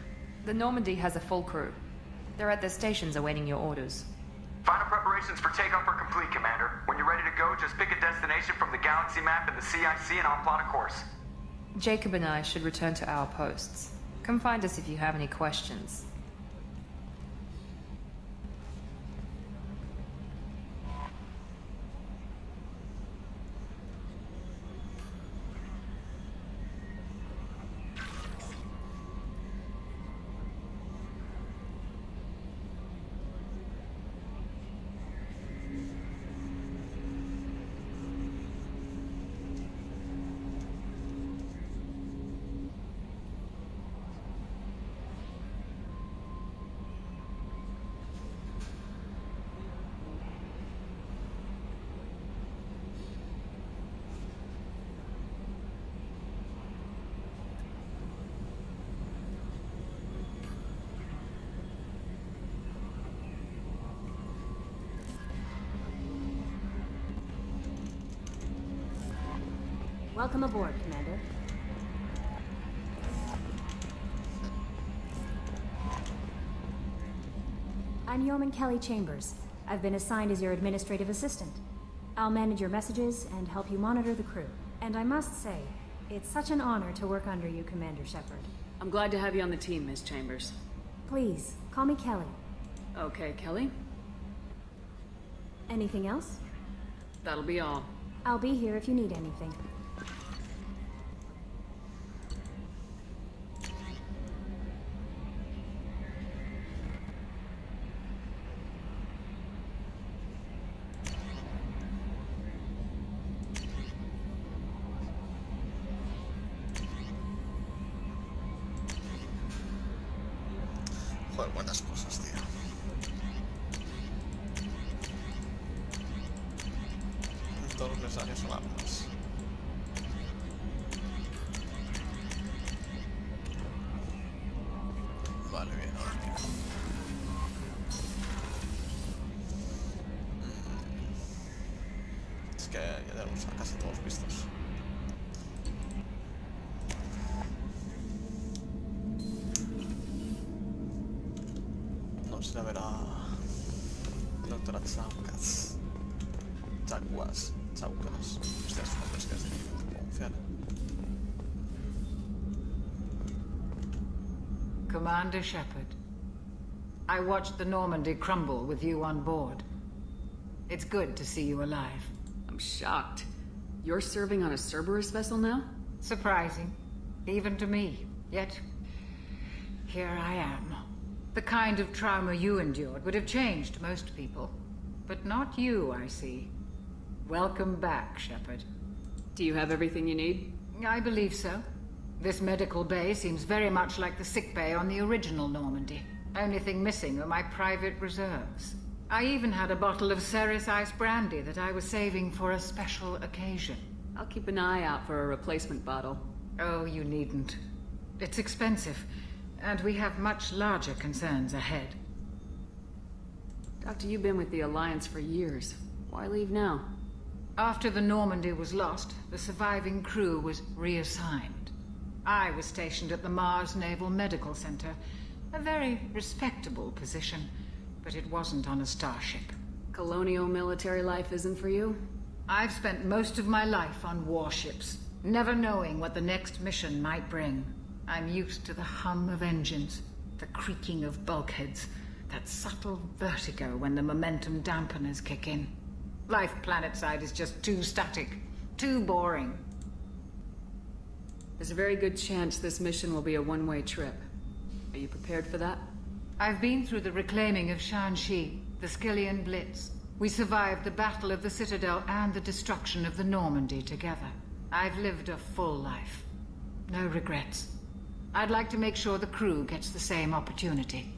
The Normandy has a full crew. They're at their stations awaiting your orders. Final preparations for takeoff are complete, Commander. When you're ready to go, just pick a destination from the galaxy map and the CIC and I'll plot a course. Jacob and I should return to our posts. Come find us if you have any questions. Welcome aboard, Commander. I'm Yeoman Kelly Chambers. I've been assigned as your administrative assistant. I'll manage your messages and help you monitor the crew. And I must say, it's such an honor to work under you, Commander Shepard. I'm glad to have you on the team, Ms. Chambers. Please, call me Kelly. Okay, Kelly. Anything else? That'll be all. I'll be here if you need anything. Joder, buenas cosas, tío. Todos los mensajes son armas. Vale, bien, ahora mira. Es que ya tenemos a casi todos vistos. Vamos a ver a doctora Chaucas. Chaucas. Estas son nombres que es difícil de pronunciar. Commander Shepard, I watched the Normandy crumble with you on board. It's good to see you alive. I'm shocked. You're serving on a Cerberus vessel now? Surprising, even to me. Yet, here I am. The kind of trauma you endured would have changed most people. But not you, I see. Welcome back, Shepard. Do you have everything you need? I believe so. This medical bay seems very much like the sick bay on the original Normandy. Only thing missing are my private reserves. I even had a bottle of Ceres Ice Brandy that I was saving for a special occasion. I'll keep an eye out for a replacement bottle. Oh, you needn't. It's expensive, and we have much larger concerns ahead. Doctor, you've been with the Alliance for years. Why leave now? After the Normandy was lost, the surviving crew was reassigned. I was stationed at the Mars Naval Medical Center, a very respectable position, but it wasn't on a starship. Colonial military life isn't for you? I've spent most of my life on warships, never knowing what the next mission might bring. I'm used to the hum of engines, the creaking of bulkheads, that subtle vertigo when the momentum dampeners kick in. Life planetside is just too static, too boring. There's a very good chance this mission will be a one-way trip. Are you prepared for that? I've been through the reclaiming of Shanxi, the Skillian Blitz. We survived the Battle of the Citadel and the destruction of the Normandy together. I've lived a full life. No regrets. I'd like to make sure the crew gets the same opportunity.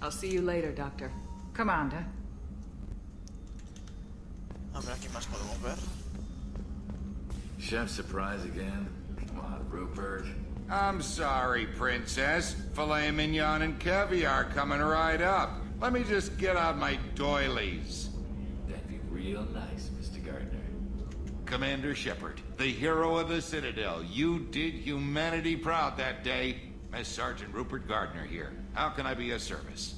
I'll see you later, Doctor. Commander. A ver, ¿qué más podemos ver? Chef surprise again? Come on, Rupert. I'm sorry, Princess. Filet mignon and caviar coming right up. Let me just get out my doilies. That'd be real nice, Mr. Gardner. Commander Shepard, the hero of the Citadel. You did humanity proud that day. Miss Sergeant Rupert Gardner here. How can I be of service?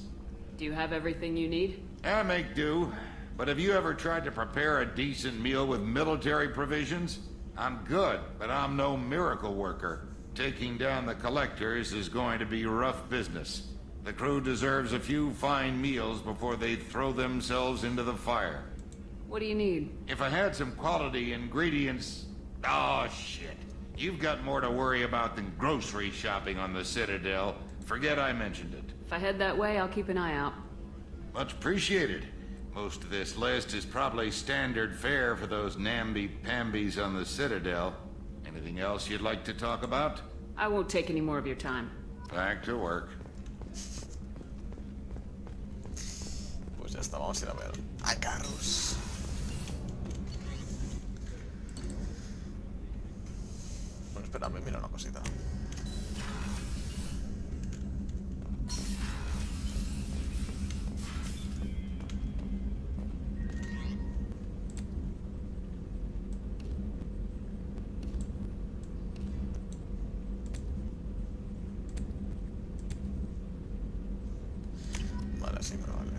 Do you have everything you need? I make do. But have you ever tried to prepare a decent meal with military provisions? I'm good, but I'm no miracle worker. Taking down the collectors is going to be rough business. The crew deserves a few fine meals before they throw themselves into the fire. What do you need? If I had some quality ingredients... Oh, shit. You've got more to worry about than grocery shopping on the Citadel. Forget I mentioned it. If I head that way, I'll keep an eye out. Much appreciated. Most of this list is probably standard fare for those namby-pambies on the Citadel. Anything else you'd like to talk about? I won't take any more of your time. Back to work. Pues ya está, vamos a ir a ver a Carlos. Bueno, espérame, mira una cosita. Vale, sí, pero vale.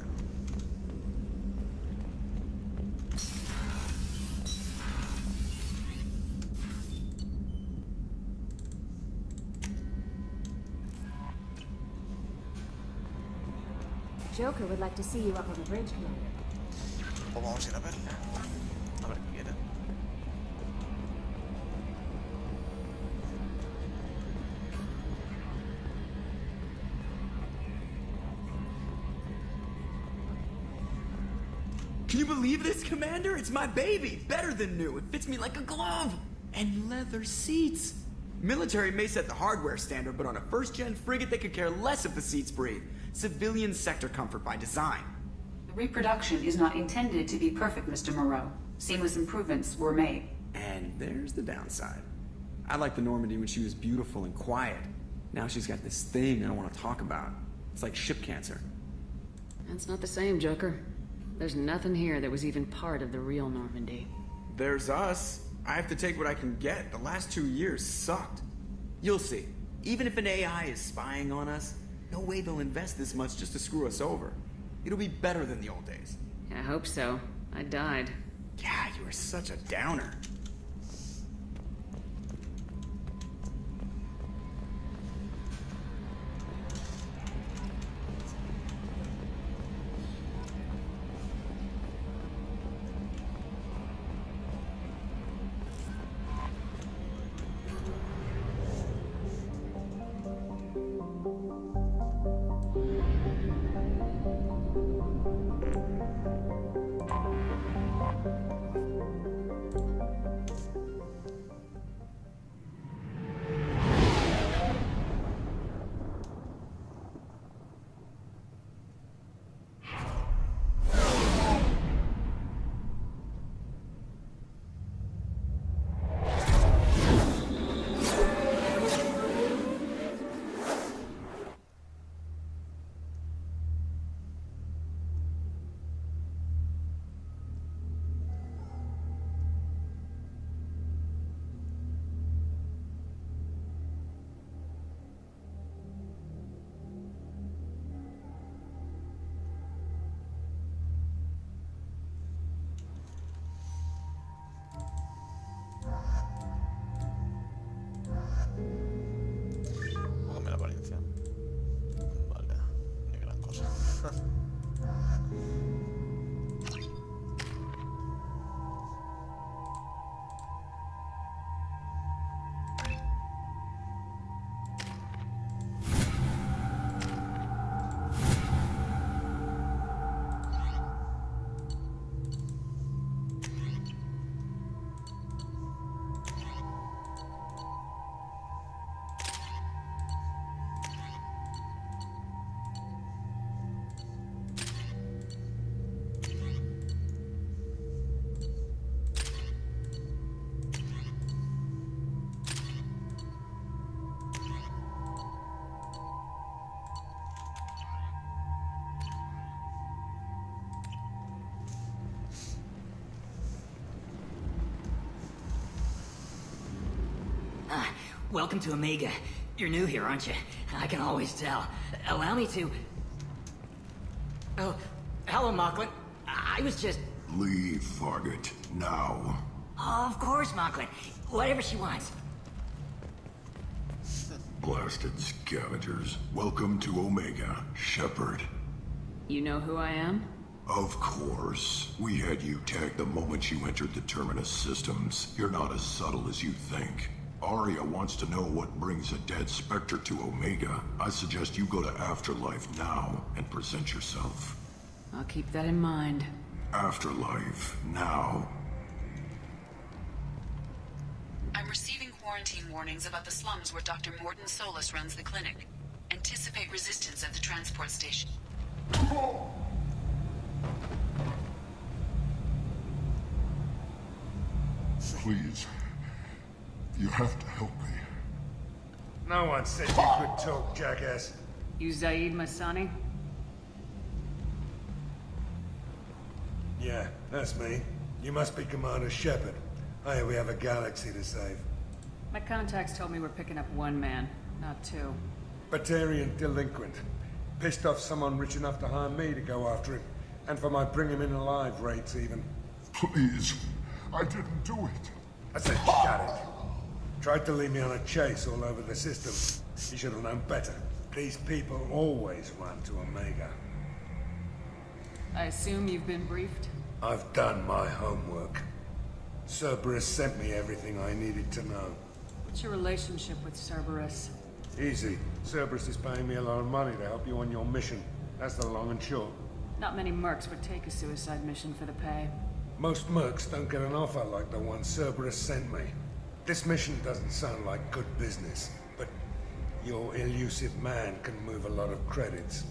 Joker would like to see you up on the bridge, Commander. Pues vamos a ir a verle. A ver qué quiere. Can you believe this, Commander? It's my baby! Better than new. It fits me like a glove! And leather seats! Military may set the hardware standard, but on a first-gen frigate they could care less if the seats breathe. Civilian sector comfort by design. The reproduction is not intended to be perfect, Mr. Moreau. Seamless improvements were made. And there's the downside. I liked the Normandy when she was beautiful and quiet. Now she's got this thing I don't want to talk about. It's like ship cancer. That's not the same, Joker. There's nothing here that was even part of the real Normandy. There's us. I have to take what I can get. The last 2 years sucked. You'll see. Even if an AI is spying on us, no way they'll invest this much just to screw us over. It'll be better than the old days. I hope so. I died. Yeah, you were such a downer. Póngame la apariencia. Vale, ni gran cosa. Welcome to Omega. You're new here, aren't you? I can always tell. Allow me to... Oh, hello, Mocklin. I was just... Leave, Fargate. Now. Of course, Mocklin. Whatever she wants. Blasted scavengers. Welcome to Omega, Shepard. You know who I am? Of course. We had you tagged the moment you entered the Terminus systems. You're not as subtle as you think. Aria wants to know what brings a dead Spectre to Omega. I suggest you go to Afterlife now and present yourself. I'll keep that in mind. Afterlife, now. I'm receiving quarantine warnings about the slums where Dr. Morton Solus runs the clinic. Anticipate resistance at the transport station. Please. You have to help me. No one said you could talk, jackass. You Zaid Masani? Yeah, that's me. You must be Commander Shepard. Hey, we have a galaxy to save. My contacts told me we're picking up one man, not two. Batarian delinquent. Pissed off someone rich enough to hire me to go after him. And for my bring him in alive rates even. Please, I didn't do it. I said shut it. Tried to lead me on a chase all over the system. You should have known better. These people always run to Omega. I assume you've been briefed? I've done my homework. Cerberus sent me everything I needed to know. What's your relationship with Cerberus? Easy. Cerberus is paying me a lot of money to help you on your mission. That's the long and short. Not many mercs would take a suicide mission for the pay. Most mercs don't get an offer like the one Cerberus sent me. This mission doesn't sound like good business, but your elusive man can move a lot of credits.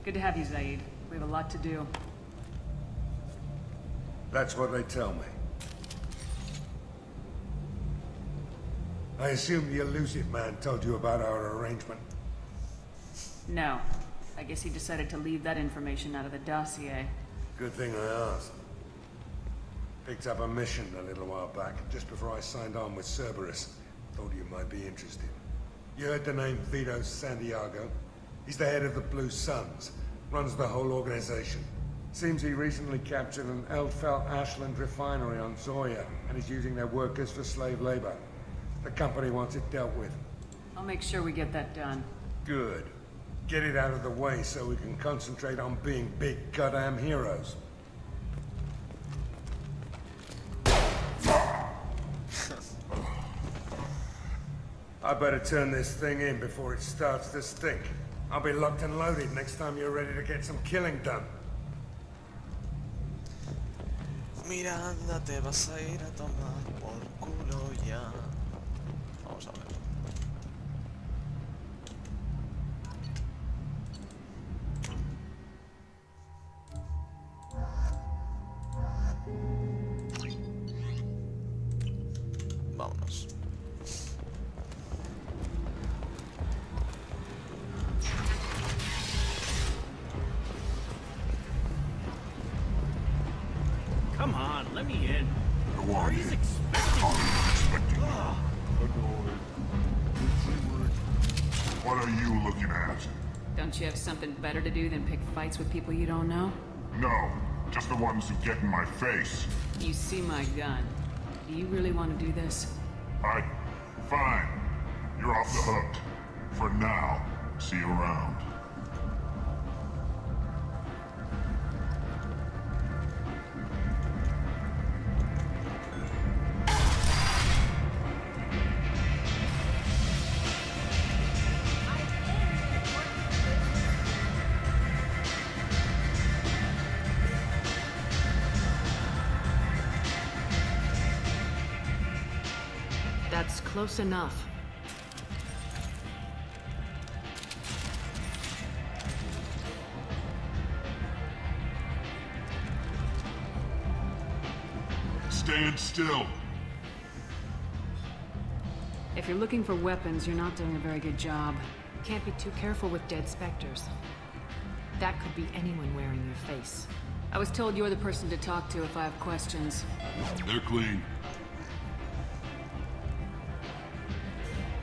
Good to have you, Zaid. We have a lot to do. That's what they tell me. I assume the elusive man told you about our arrangement. No. I guess he decided to leave that information out of the dossier. Good thing I asked. Picked up a mission a little while back, just before I signed on with Cerberus. Thought you might be interested. You heard the name Vito Santiago? He's the head of the Blue Suns, runs the whole organization. Seems he recently captured an Eldfell Ashland refinery on Zoya, and is using their workers for slave labor. The company wants it dealt with. I'll make sure we get that done. Good. Get it out of the way so we can concentrate on being big goddamn heroes. I better turn this thing in before it starts to stink. I'll be locked and loaded next time you're ready to get some killing done. Miranda, te vas a ir a tomar por culo ya. Vamos a ver. Vámonos. Come on, let me in. Who are you? What are you looking at? Don't you have something better to do than pick fights with people you don't know? No, just the ones who get in my face. You see my gun. Do you really want to do this? Fine. You're off the hook. For now. See you around. That's close enough. Stand still. If you're looking for weapons, you're not doing a very good job. Can't be too careful with dead specters. That could be anyone wearing your face. I was told you're the person to talk to if I have questions. They're clean.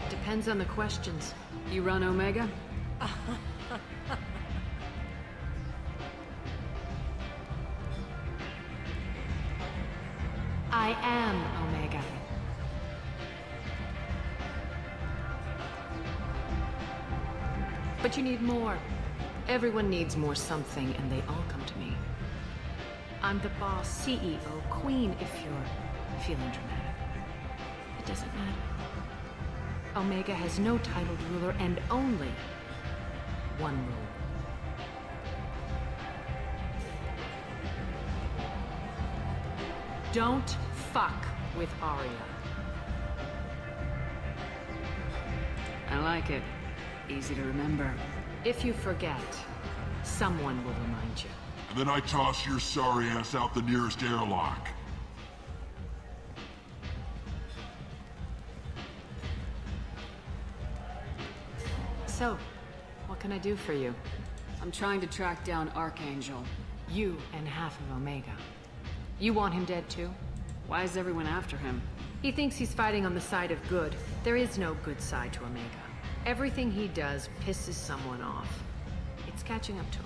Depends on the questions. You run Omega? I am Omega. But you need more. Everyone needs more something, and they all come to me. I'm the boss, CEO, queen, if you're feeling dramatic. It doesn't matter. Omega has no titled ruler and only one rule. Don't fuck with Arya. I like it. Easy to remember. If you forget, someone will remind you. And then I toss your sorry ass out the nearest airlock. So, what can I do for you? I'm trying to track down Archangel. You and half of Omega. You want him dead too? Why is everyone after him? He thinks he's fighting on the side of good. There is no good side to Omega. Everything he does pisses someone off. catching up to him.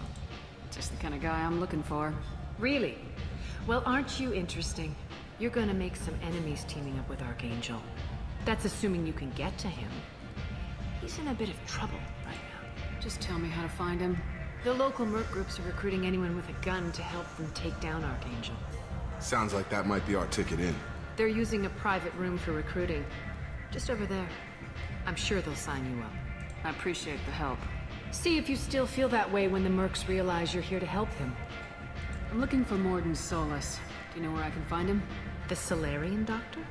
Just the kind of guy I'm looking for. Really? Well, aren't you interesting? You're gonna make some enemies teaming up with Archangel. That's assuming you can get to him. He's in a bit of trouble right now. Just tell me how to find him. The local merc groups are recruiting anyone with a gun to help them take down Archangel. Sounds like that might be our ticket in. They're using a private room for recruiting. Just over there. I'm sure they'll sign you up. I appreciate the help. See if you still feel that way when the mercs realize you're here to help them. I'm looking for Morden Solus. Do you know where I can find him? The Solarian doctor?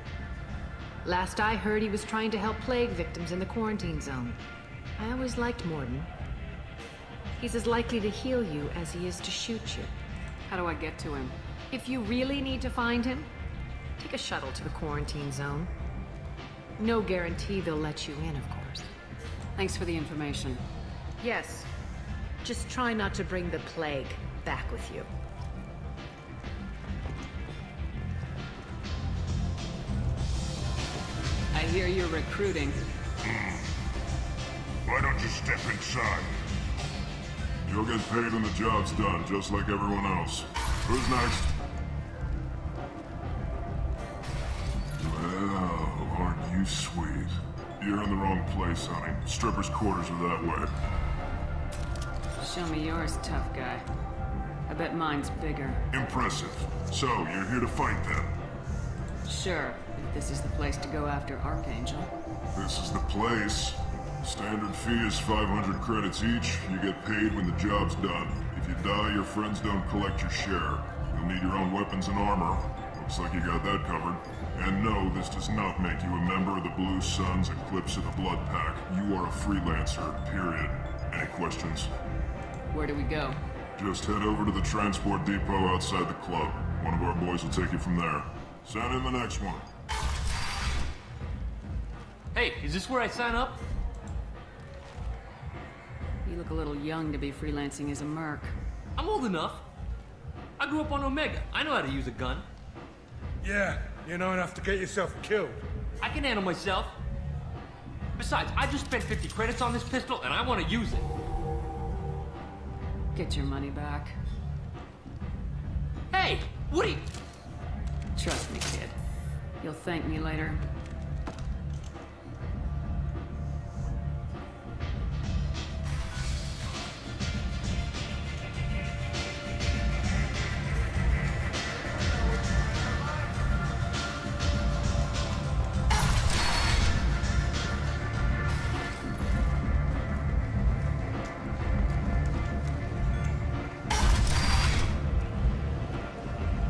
Last I heard, he was trying to help plague victims in the quarantine zone. I always liked Morden. He's as likely to heal you as he is to shoot you. How do I get to him? If you really need to find him, take a shuttle to the quarantine zone. No guarantee they'll let you in, of course. Thanks for the information. Yes. Just try not to bring the plague back with you. I hear you're recruiting. Why don't you step inside? You'll get paid when the job's done, just like everyone else. Who's next? Well, aren't you sweet? You're in the wrong place, honey. Strippers' quarters are that way. Show me yours, tough guy. I bet mine's bigger. Impressive. So, you're here to fight then? Sure, if this is the place to go after Archangel. This is the place. Standard fee is 500 credits each. You get paid when the job's done. If you die, your friends don't collect your share. You'll need your own weapons and armor. Looks like you got that covered. And no, this does not make you a member of the Blue Suns Eclipse of the Blood Pack. You are a freelancer, period. Any questions? Where do we go? Just head over to the transport depot outside the club. One of our boys will take you from there. Send in the next one. Hey, is this where I sign up? You look a little young to be freelancing as a merc. I'm old enough. I grew up on Omega. I know how to use a gun. Yeah, you know enough to get yourself killed. I can handle myself. Besides, I just spent 50 credits on this pistol and I want to use it. Get your money back. Hey, what are you... Trust me, kid. You'll thank me later.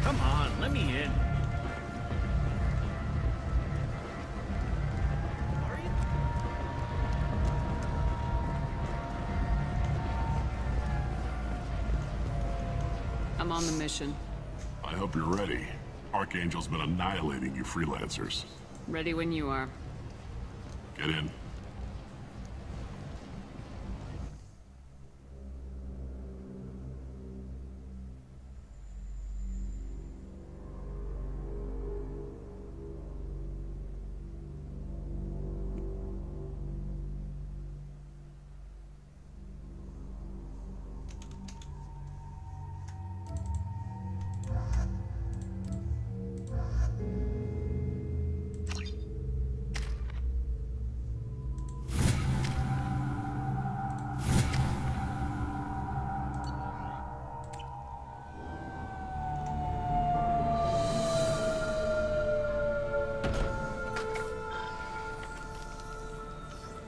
Come on, let me in. I'm on the mission. I hope you're ready. Archangel's been annihilating you freelancers. Ready when you are. Get in.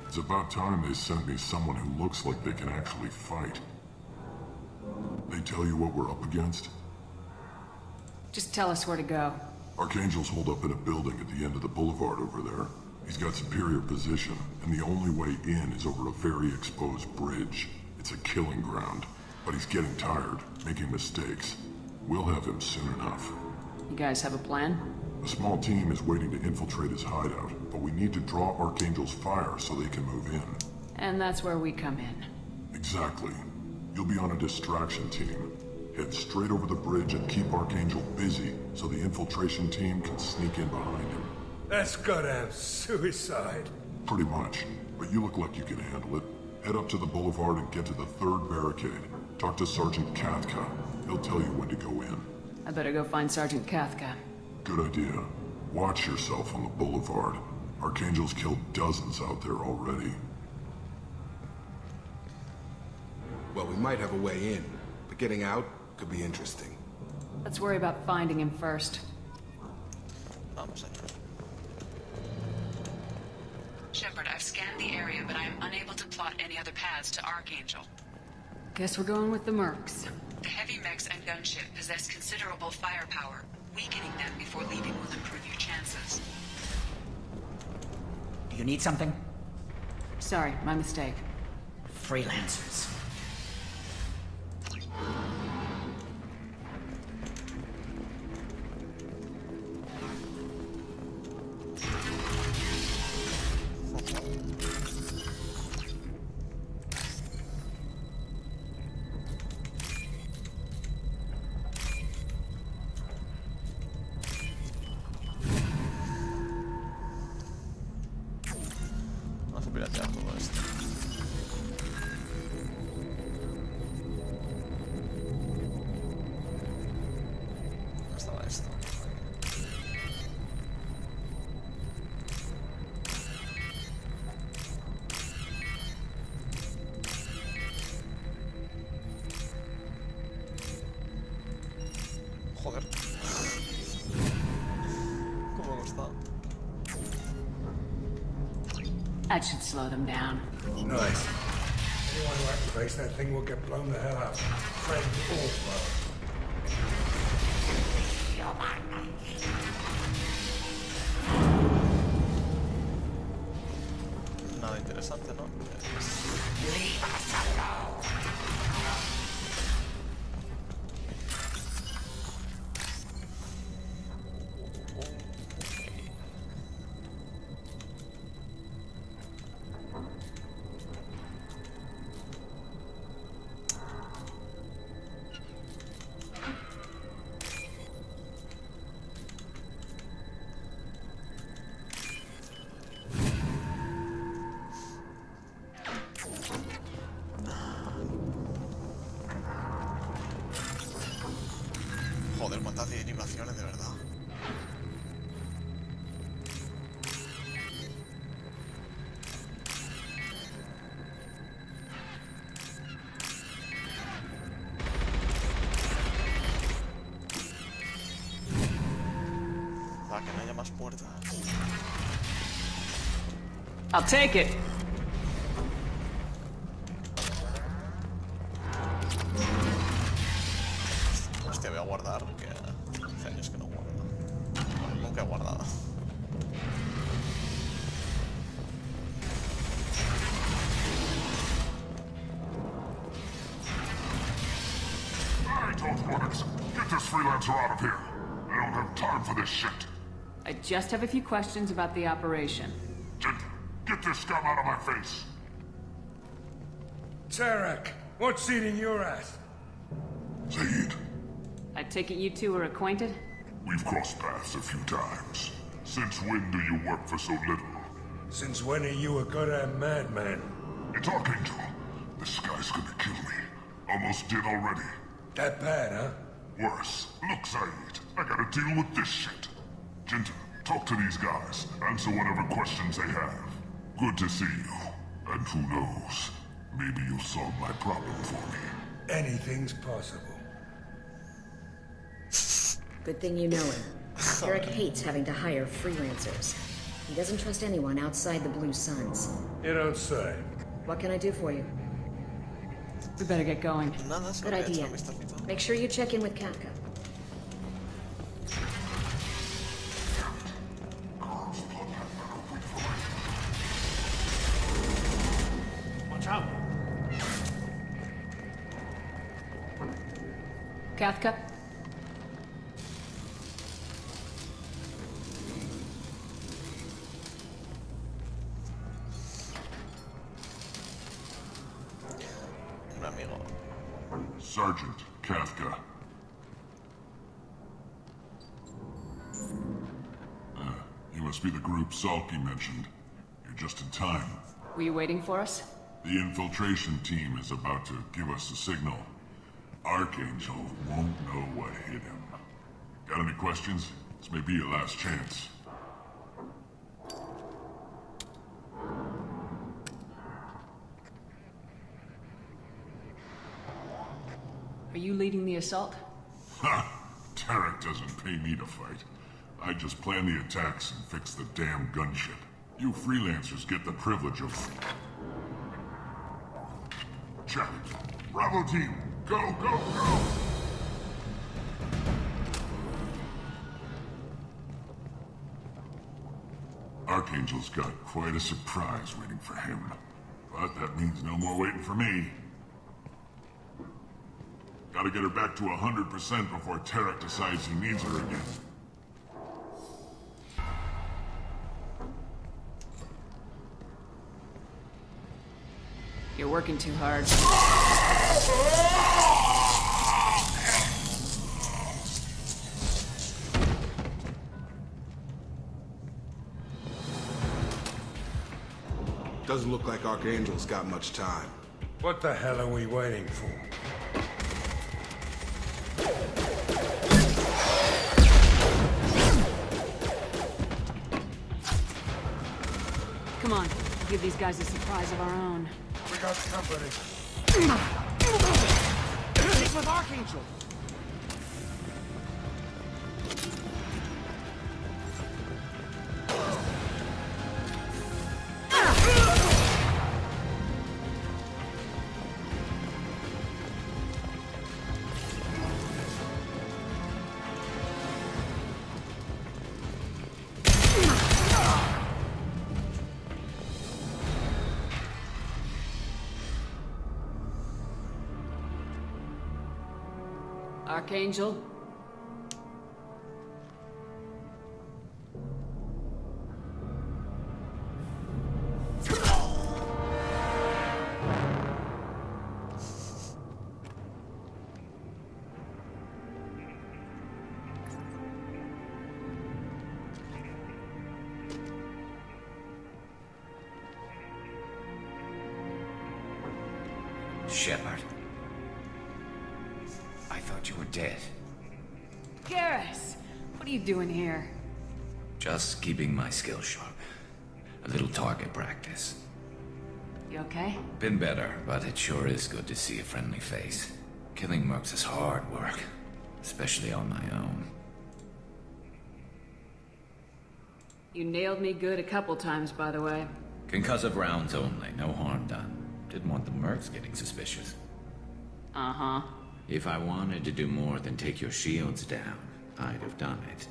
It's about time they sent me someone who looks like they can actually fight. They tell you what we're up against? Just tell us where to go. Archangel's holed up in a building at the end of the boulevard over there. He's got superior position, and the only way in is over a very exposed bridge. It's a killing ground, but he's getting tired, making mistakes. We'll have him soon enough. You guys have a plan? A small team is waiting to infiltrate his hideout, but we need to draw Archangel's fire so they can move in. And that's where we come in. Exactly. You'll be on a distraction team. Head straight over the bridge and keep Archangel busy so the infiltration team can sneak in behind him. That's goddamn suicide. Pretty much, but you look like you can handle it. Head up to the boulevard and get to the 3rd barricade. Talk to Sergeant Kathka. He'll tell you when to go in. I better go find Sergeant Kathka. Good idea. Watch yourself on the boulevard. Archangel's killed dozens out there already. Well, we might have a way in, but getting out could be interesting. Let's worry about finding him first. Shepard, I've scanned the area, but I am unable to plot any other paths to Archangel. Guess we're going with the mercs. The heavy mechs and gunship possess considerable firepower. Weakening them before leaving will improve your chances. Do you need something? Sorry, my mistake. Freelancers. Vamos a piratear todo esto. ¿Dónde estaba esto? Joder. ¿Cómo me gusta? That should slow them down. Nice. Anyone who activates that thing will get blown the hell up. Friend or foe. Nada interesante, ¿no? Joder, cuántas animaciones de verdad. Para que no haya más puertas. I'll take it. Hostia, voy a guardar, que hace años que no guardo. Nunca he guardado. I told Roberts, get this freelancer out of here. I don't have time for this shit. I just have a few questions about the operation. Gent, get this scum out of my face. Tarek, what seat in your ass? Zaid, I take it you two are acquainted? we've crossed paths a few times. Since when do you work for so little? Since when are you a goddamn madman? It's Archangel. This guy's gonna kill me. Almost did already. That bad, huh? Worse. Look, Zaid, I gotta deal with this shit. Jinta, talk to these guys. Answer whatever questions they have. Good to see you. And who knows, maybe you'll solve my problem for me. Anything's possible. Good thing you know him. Eric hates having to hire freelancers. He doesn't trust anyone outside the Blue Suns. You don't say. What can I do for you? We better get going. Good idea. Make sure you check in with Katka. Watch out. Kathka? Un amigo. Sergeant Kathka. You must be the group Salky mentioned. You're just in time. Were you waiting for us? The infiltration team is about to give us a signal. Archangel won't know what hit him. Got any questions? This may be your last chance. Are you leading the assault? Ha! Tarek doesn't pay me to fight. I just plan the attacks and fix the damn gunship. You freelancers get the privilege of... Check. Bravo team, go, go, go! Archangel's got quite a surprise waiting for him. But that means no more waiting for me. Gotta get her back to 100% before Tarek decides he needs her again. You're working too hard. Doesn't look like Archangel's got much time. What the hell are we waiting for? Come on, give these guys a surprise of our own. We got company. Stick with Archangel! Archangel? Shepard. I thought you were dead. Garrus! What are you doing here? Just keeping my skills sharp. A little target practice. You okay? Been better, but it sure is good to see a friendly face. Killing mercs is hard work, especially on my own. You nailed me good a couple times, by the way. Concussive rounds only, no harm done. Didn't want the mercs getting suspicious. Uh-huh. If I wanted to do more than take your shields down, I'd have done it.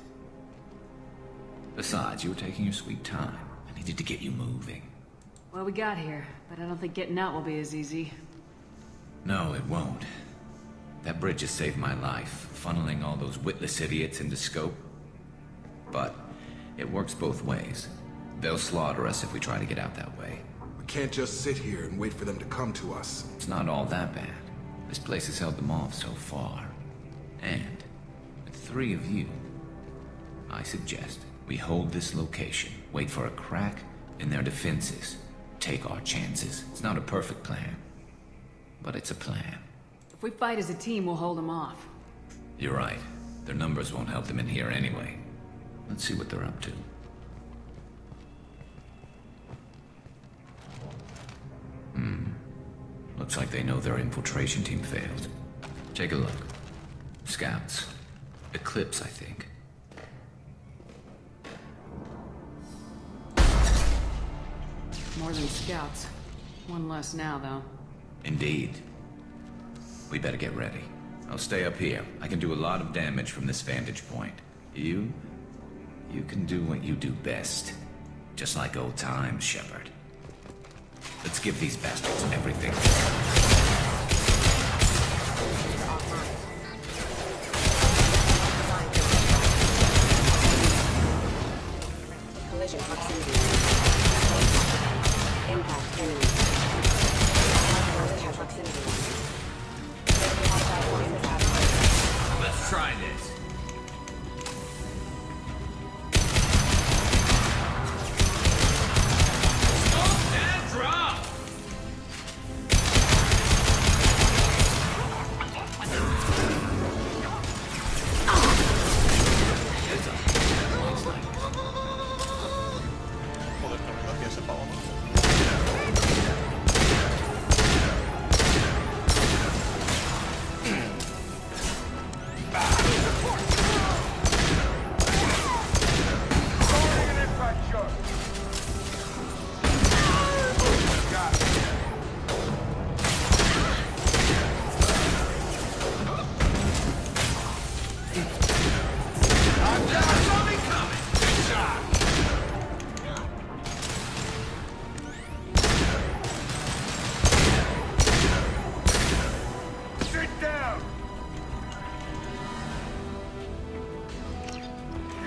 Besides, you were taking your sweet time. I needed to get you moving. Well, we got here, but I don't think getting out will be as easy. No, it won't. That bridge has saved my life, funneling all those witless idiots into scope. But it works both ways. They'll slaughter us if we try to get out that way. We can't just sit here and wait for them to come to us. It's not all that bad. This place has held them off so far. And with 3 of you, I suggest we hold this location, wait for a crack in their defenses, take our chances. It's not a perfect plan, but it's a plan. If we fight as a team, we'll hold them off. You're right. Their numbers won't help them in here anyway. Let's see what they're up to. Looks like they know their infiltration team failed. Take a look. Scouts. Eclipse, I think. More than scouts. One less now, though. Indeed. We better get ready. I'll stay up here. I can do a lot of damage from this vantage point. You can do what you do best. Just like old times, Shepard. Let's give these bastards everything. Collision proximity. Impact enemy. Proximity. Let's try this. Stop and drop!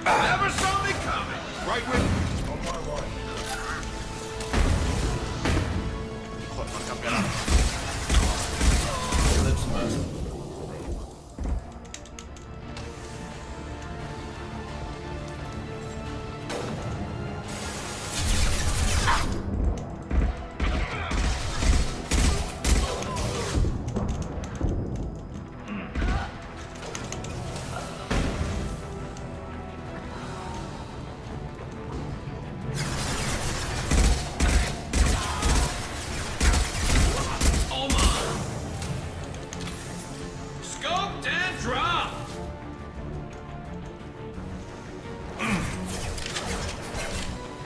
Never saw me coming! Right with On my way. Joder, no han cambiado nada. Eclipse Merc.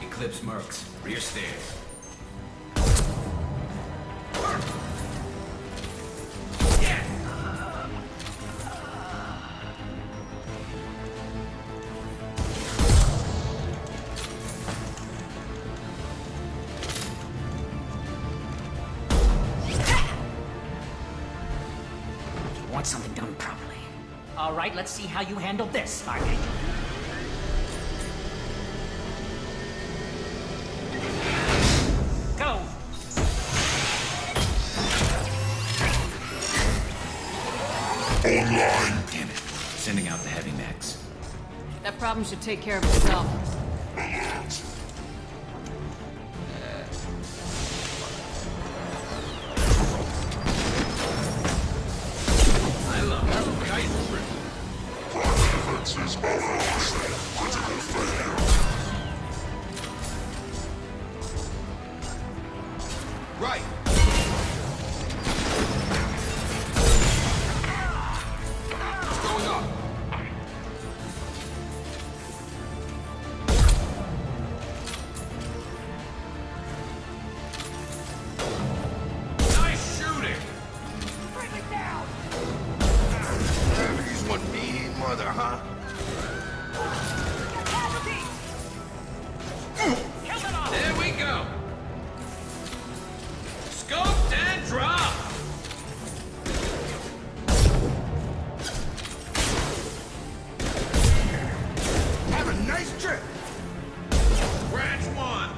Eclipse Mercs, rear stairs. You want something done properly. All right, let's see how you handle this, Archangel. Go! Online. Damn it. Sending out the heavy mechs. That problem should take care of itself. I love that kite strip. Defenses are lost. Critical failure. Right. Going up. Nice shooting. Bring it down. He's one mean mother, huh? There we go. Scoped and dropped. Have a nice trip. Branch one.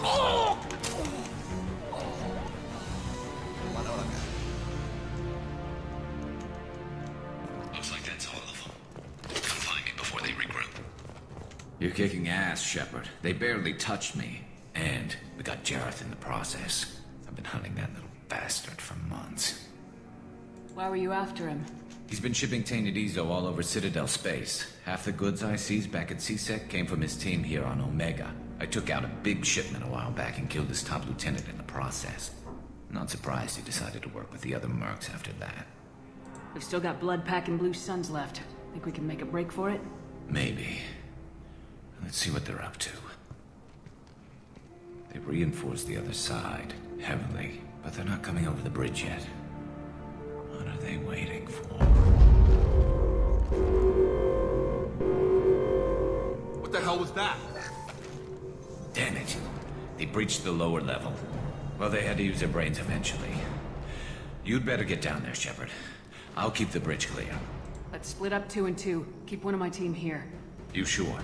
Oh! Looks like that's all of them. Come find me before they regroup. You're kicking ass, Shepard. They barely touched me. And we got Jareth in the process. I've been hunting that little bastard for months. Why were you after him? He's been shipping tainted Ezo all over Citadel space. Half the goods I seized back at CSEC came from his team here on Omega. I took out a big shipment a while back and killed his top lieutenant in the process. Not surprised he decided to work with the other mercs after that. We've still got blood packing Blue Suns left. Think we can make a break for it? Maybe. Let's see what they're up to. They reinforced the other side, heavily, but they're not coming over the bridge yet. What are they waiting for? What the hell was that? Damn it. They breached the lower level. Well, they had to use their brains eventually. You'd better get down there, Shepard. I'll keep the bridge clear. Let's split up 2 and 2. Keep one of my team here. You sure?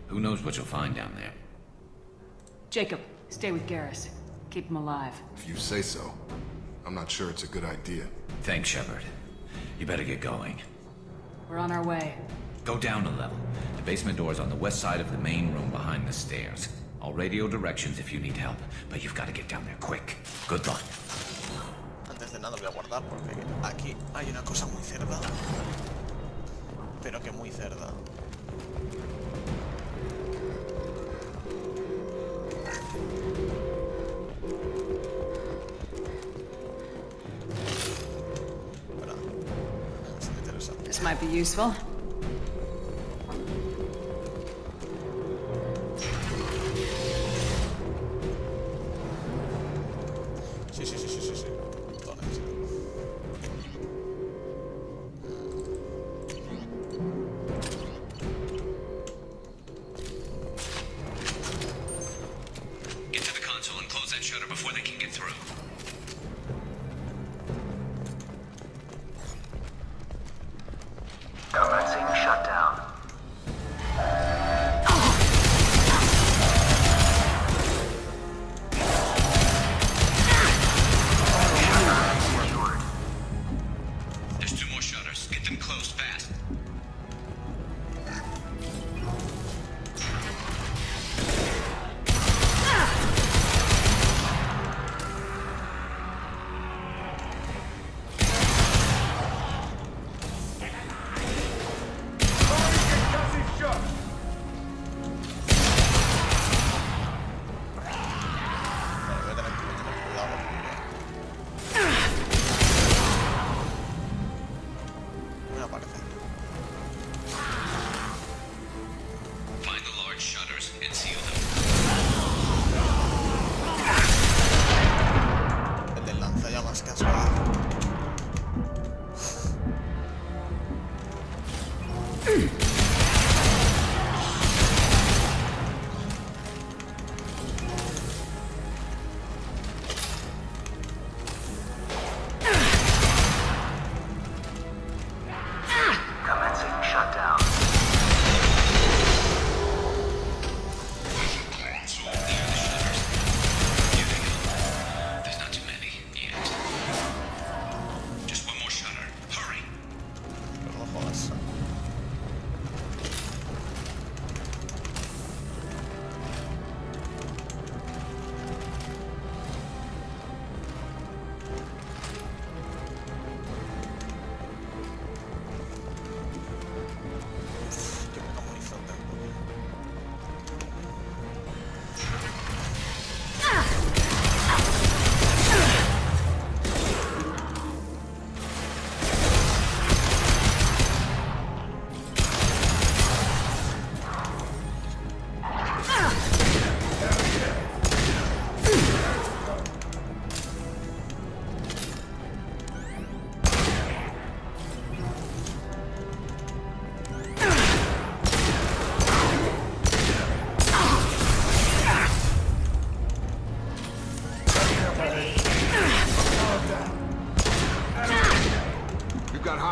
Who knows what you'll find down there? Jacob, stay with Garrus. Keep him alive. If you say so. I'm not sure it's a good idea. Thanks, Shepard. You better get going. We're on our way. Go down a level. The basement door's on the west side of the main room behind the stairs. I'll radio directions if you need help, but you've got to get down there quick. Good luck. Antes de nada voy a guardar porque aquí hay una cosa muy cerda. Pero que muy cerda. This might be useful. Sí. Lo necesito. Get to the console and close that shutter before they can get through. Combat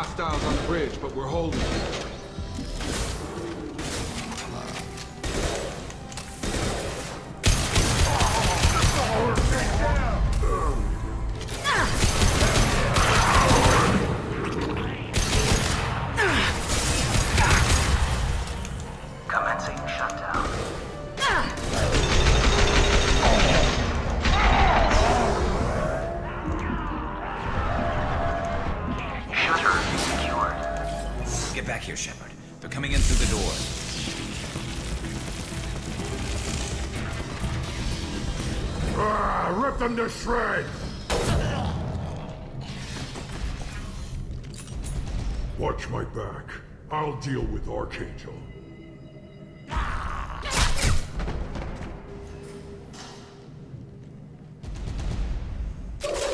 hostiles on the bridge, but we're holding. Commencing shutdown. Shutter secured. Get back here, Shepard. They're coming in through the door. Rip them to shreds! Watch my back. I'll deal with Archangel.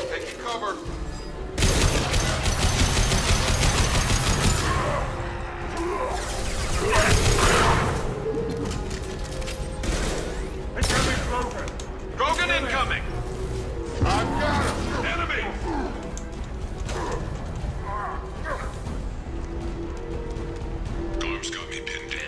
Taking cover. Incoming Krogan! Krogan incoming! I've got him! Enemy! Garm's got me pinned down.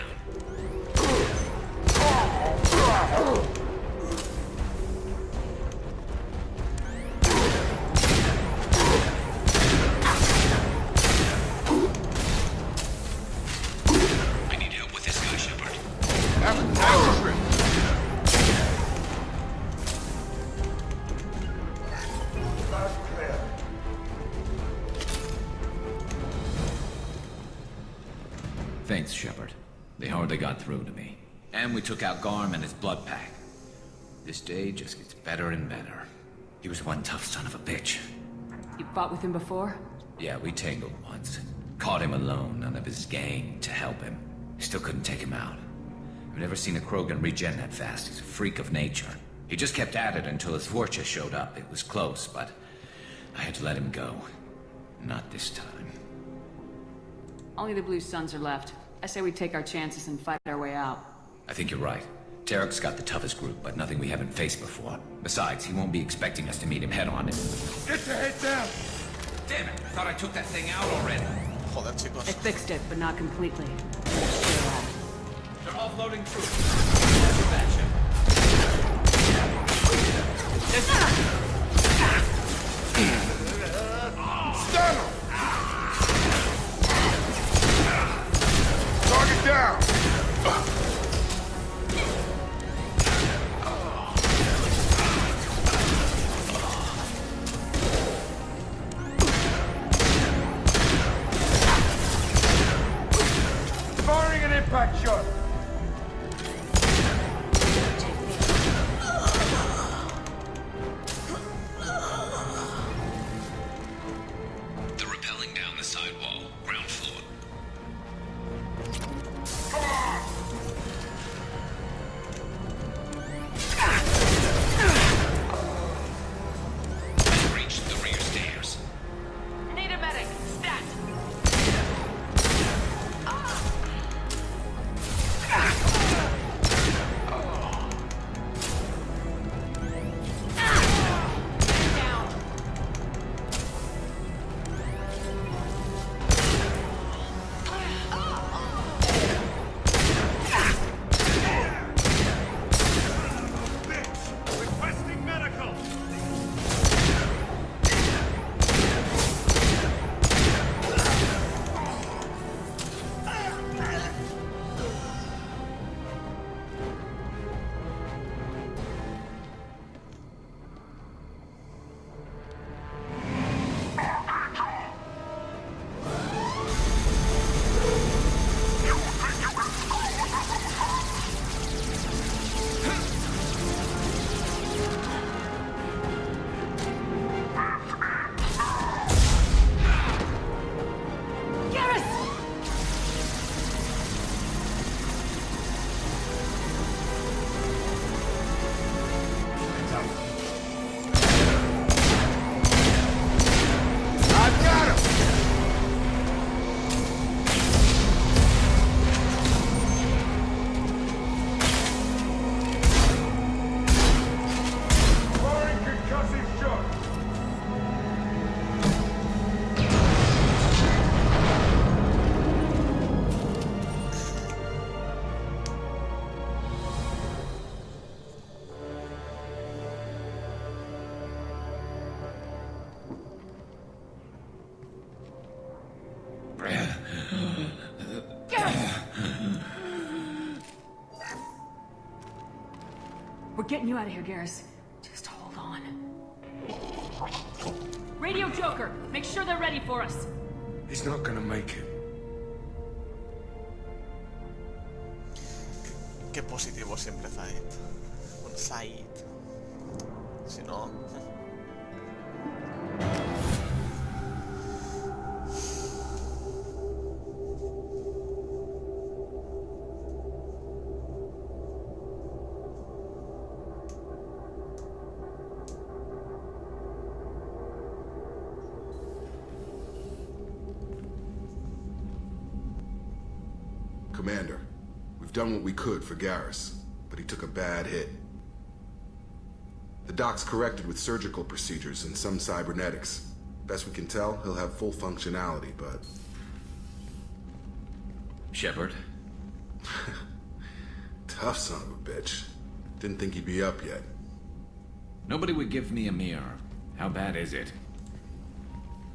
I need help with this guy, Shepard. Thanks, Shepard. They hardly got through to me. And we took out Garm and his blood pack. This day just gets better and better. He was one tough son of a bitch. You fought with him before? Yeah, we tangled once. Caught him alone, none of his gang to help him. Still couldn't take him out. I've never seen a Krogan regen that fast. He's a freak of nature. He just kept at it until his Vorcha showed up. It was close, but I had to let him go. Not this time. Only the Blue Suns are left. I say we take our chances and fight our way out. I think you're right. Tarek's got the toughest group, but nothing we haven't faced before. Besides, he won't be expecting us to meet him head-on. Get your head down! Damn it! I thought I took that thing out already. Joder, chicos. I fixed it, but not completely. They're offloading troops. Roger that, Stun him! Target down! Firing an impact shot! They're rappelling down the sidewall, ground floor. Reach the rear stairs. Need a medic. Stat. We're getting you out of here, Garrus. Just hold on. Radio Joker, make sure they're ready for us. He's not gonna make it. Qué positivo siempre Zaid. Un Zaid. Si no... Commander, we've done what we could for Garrus, but he took a bad hit. The doc's corrected with surgical procedures and some cybernetics. Best we can tell, he'll have full functionality, but... Shepard? Tough son of a bitch. Didn't think he'd be up yet. Nobody would give me a mirror. How bad is it?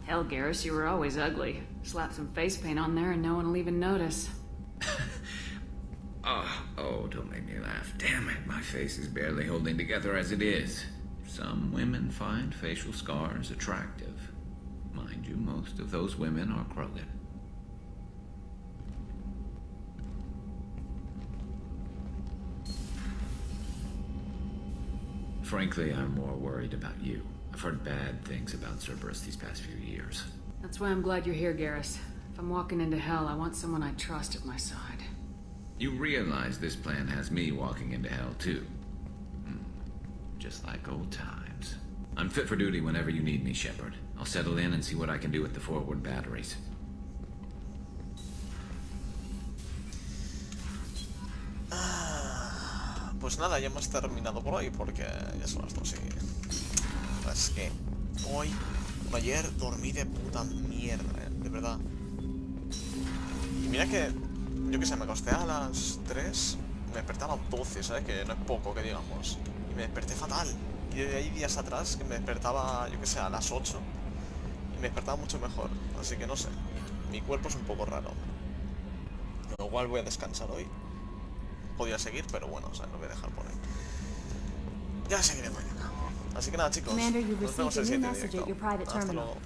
Hell, Garrus, you were always ugly. Slap some face paint on there and no one will even notice. Oh, don't make me laugh. Damn it, my face is barely holding together as it is. Some women find facial scars attractive. Mind you, most of those women are Krogan. Frankly, I'm more worried about you. I've heard bad things about Cerberus these past few years. That's why I'm glad you're here, Garrus. If I'm walking into hell, I want someone I trust at my side. You realize this plan has me walking into hell, too. Just like old times. I'm fit for duty whenever you need me, Shepard. I'll settle in and see what I can do with the forward batteries. Pues nada, ya hemos terminado por hoy porque ya son las 2 y... Es que hoy, ayer dormí de puta mierda, de verdad. Y mira que, yo qué sé, me acosté a las 3, me despertaba a las 12, ¿sabes? Que no es poco, que digamos. Y me desperté fatal. Y de ahí días atrás que me despertaba, yo qué sé, a las 8. Y me despertaba mucho mejor. Así que no sé, mi cuerpo es un poco raro. Igual voy a descansar hoy. Podría seguir, pero bueno, o sea, lo voy a dejar por ahí. Ya seguiré mañana. Así que nada, chicos, Commander, you nos vemos received en a el new siguiente message at your directo. private Hasta terminal. luego.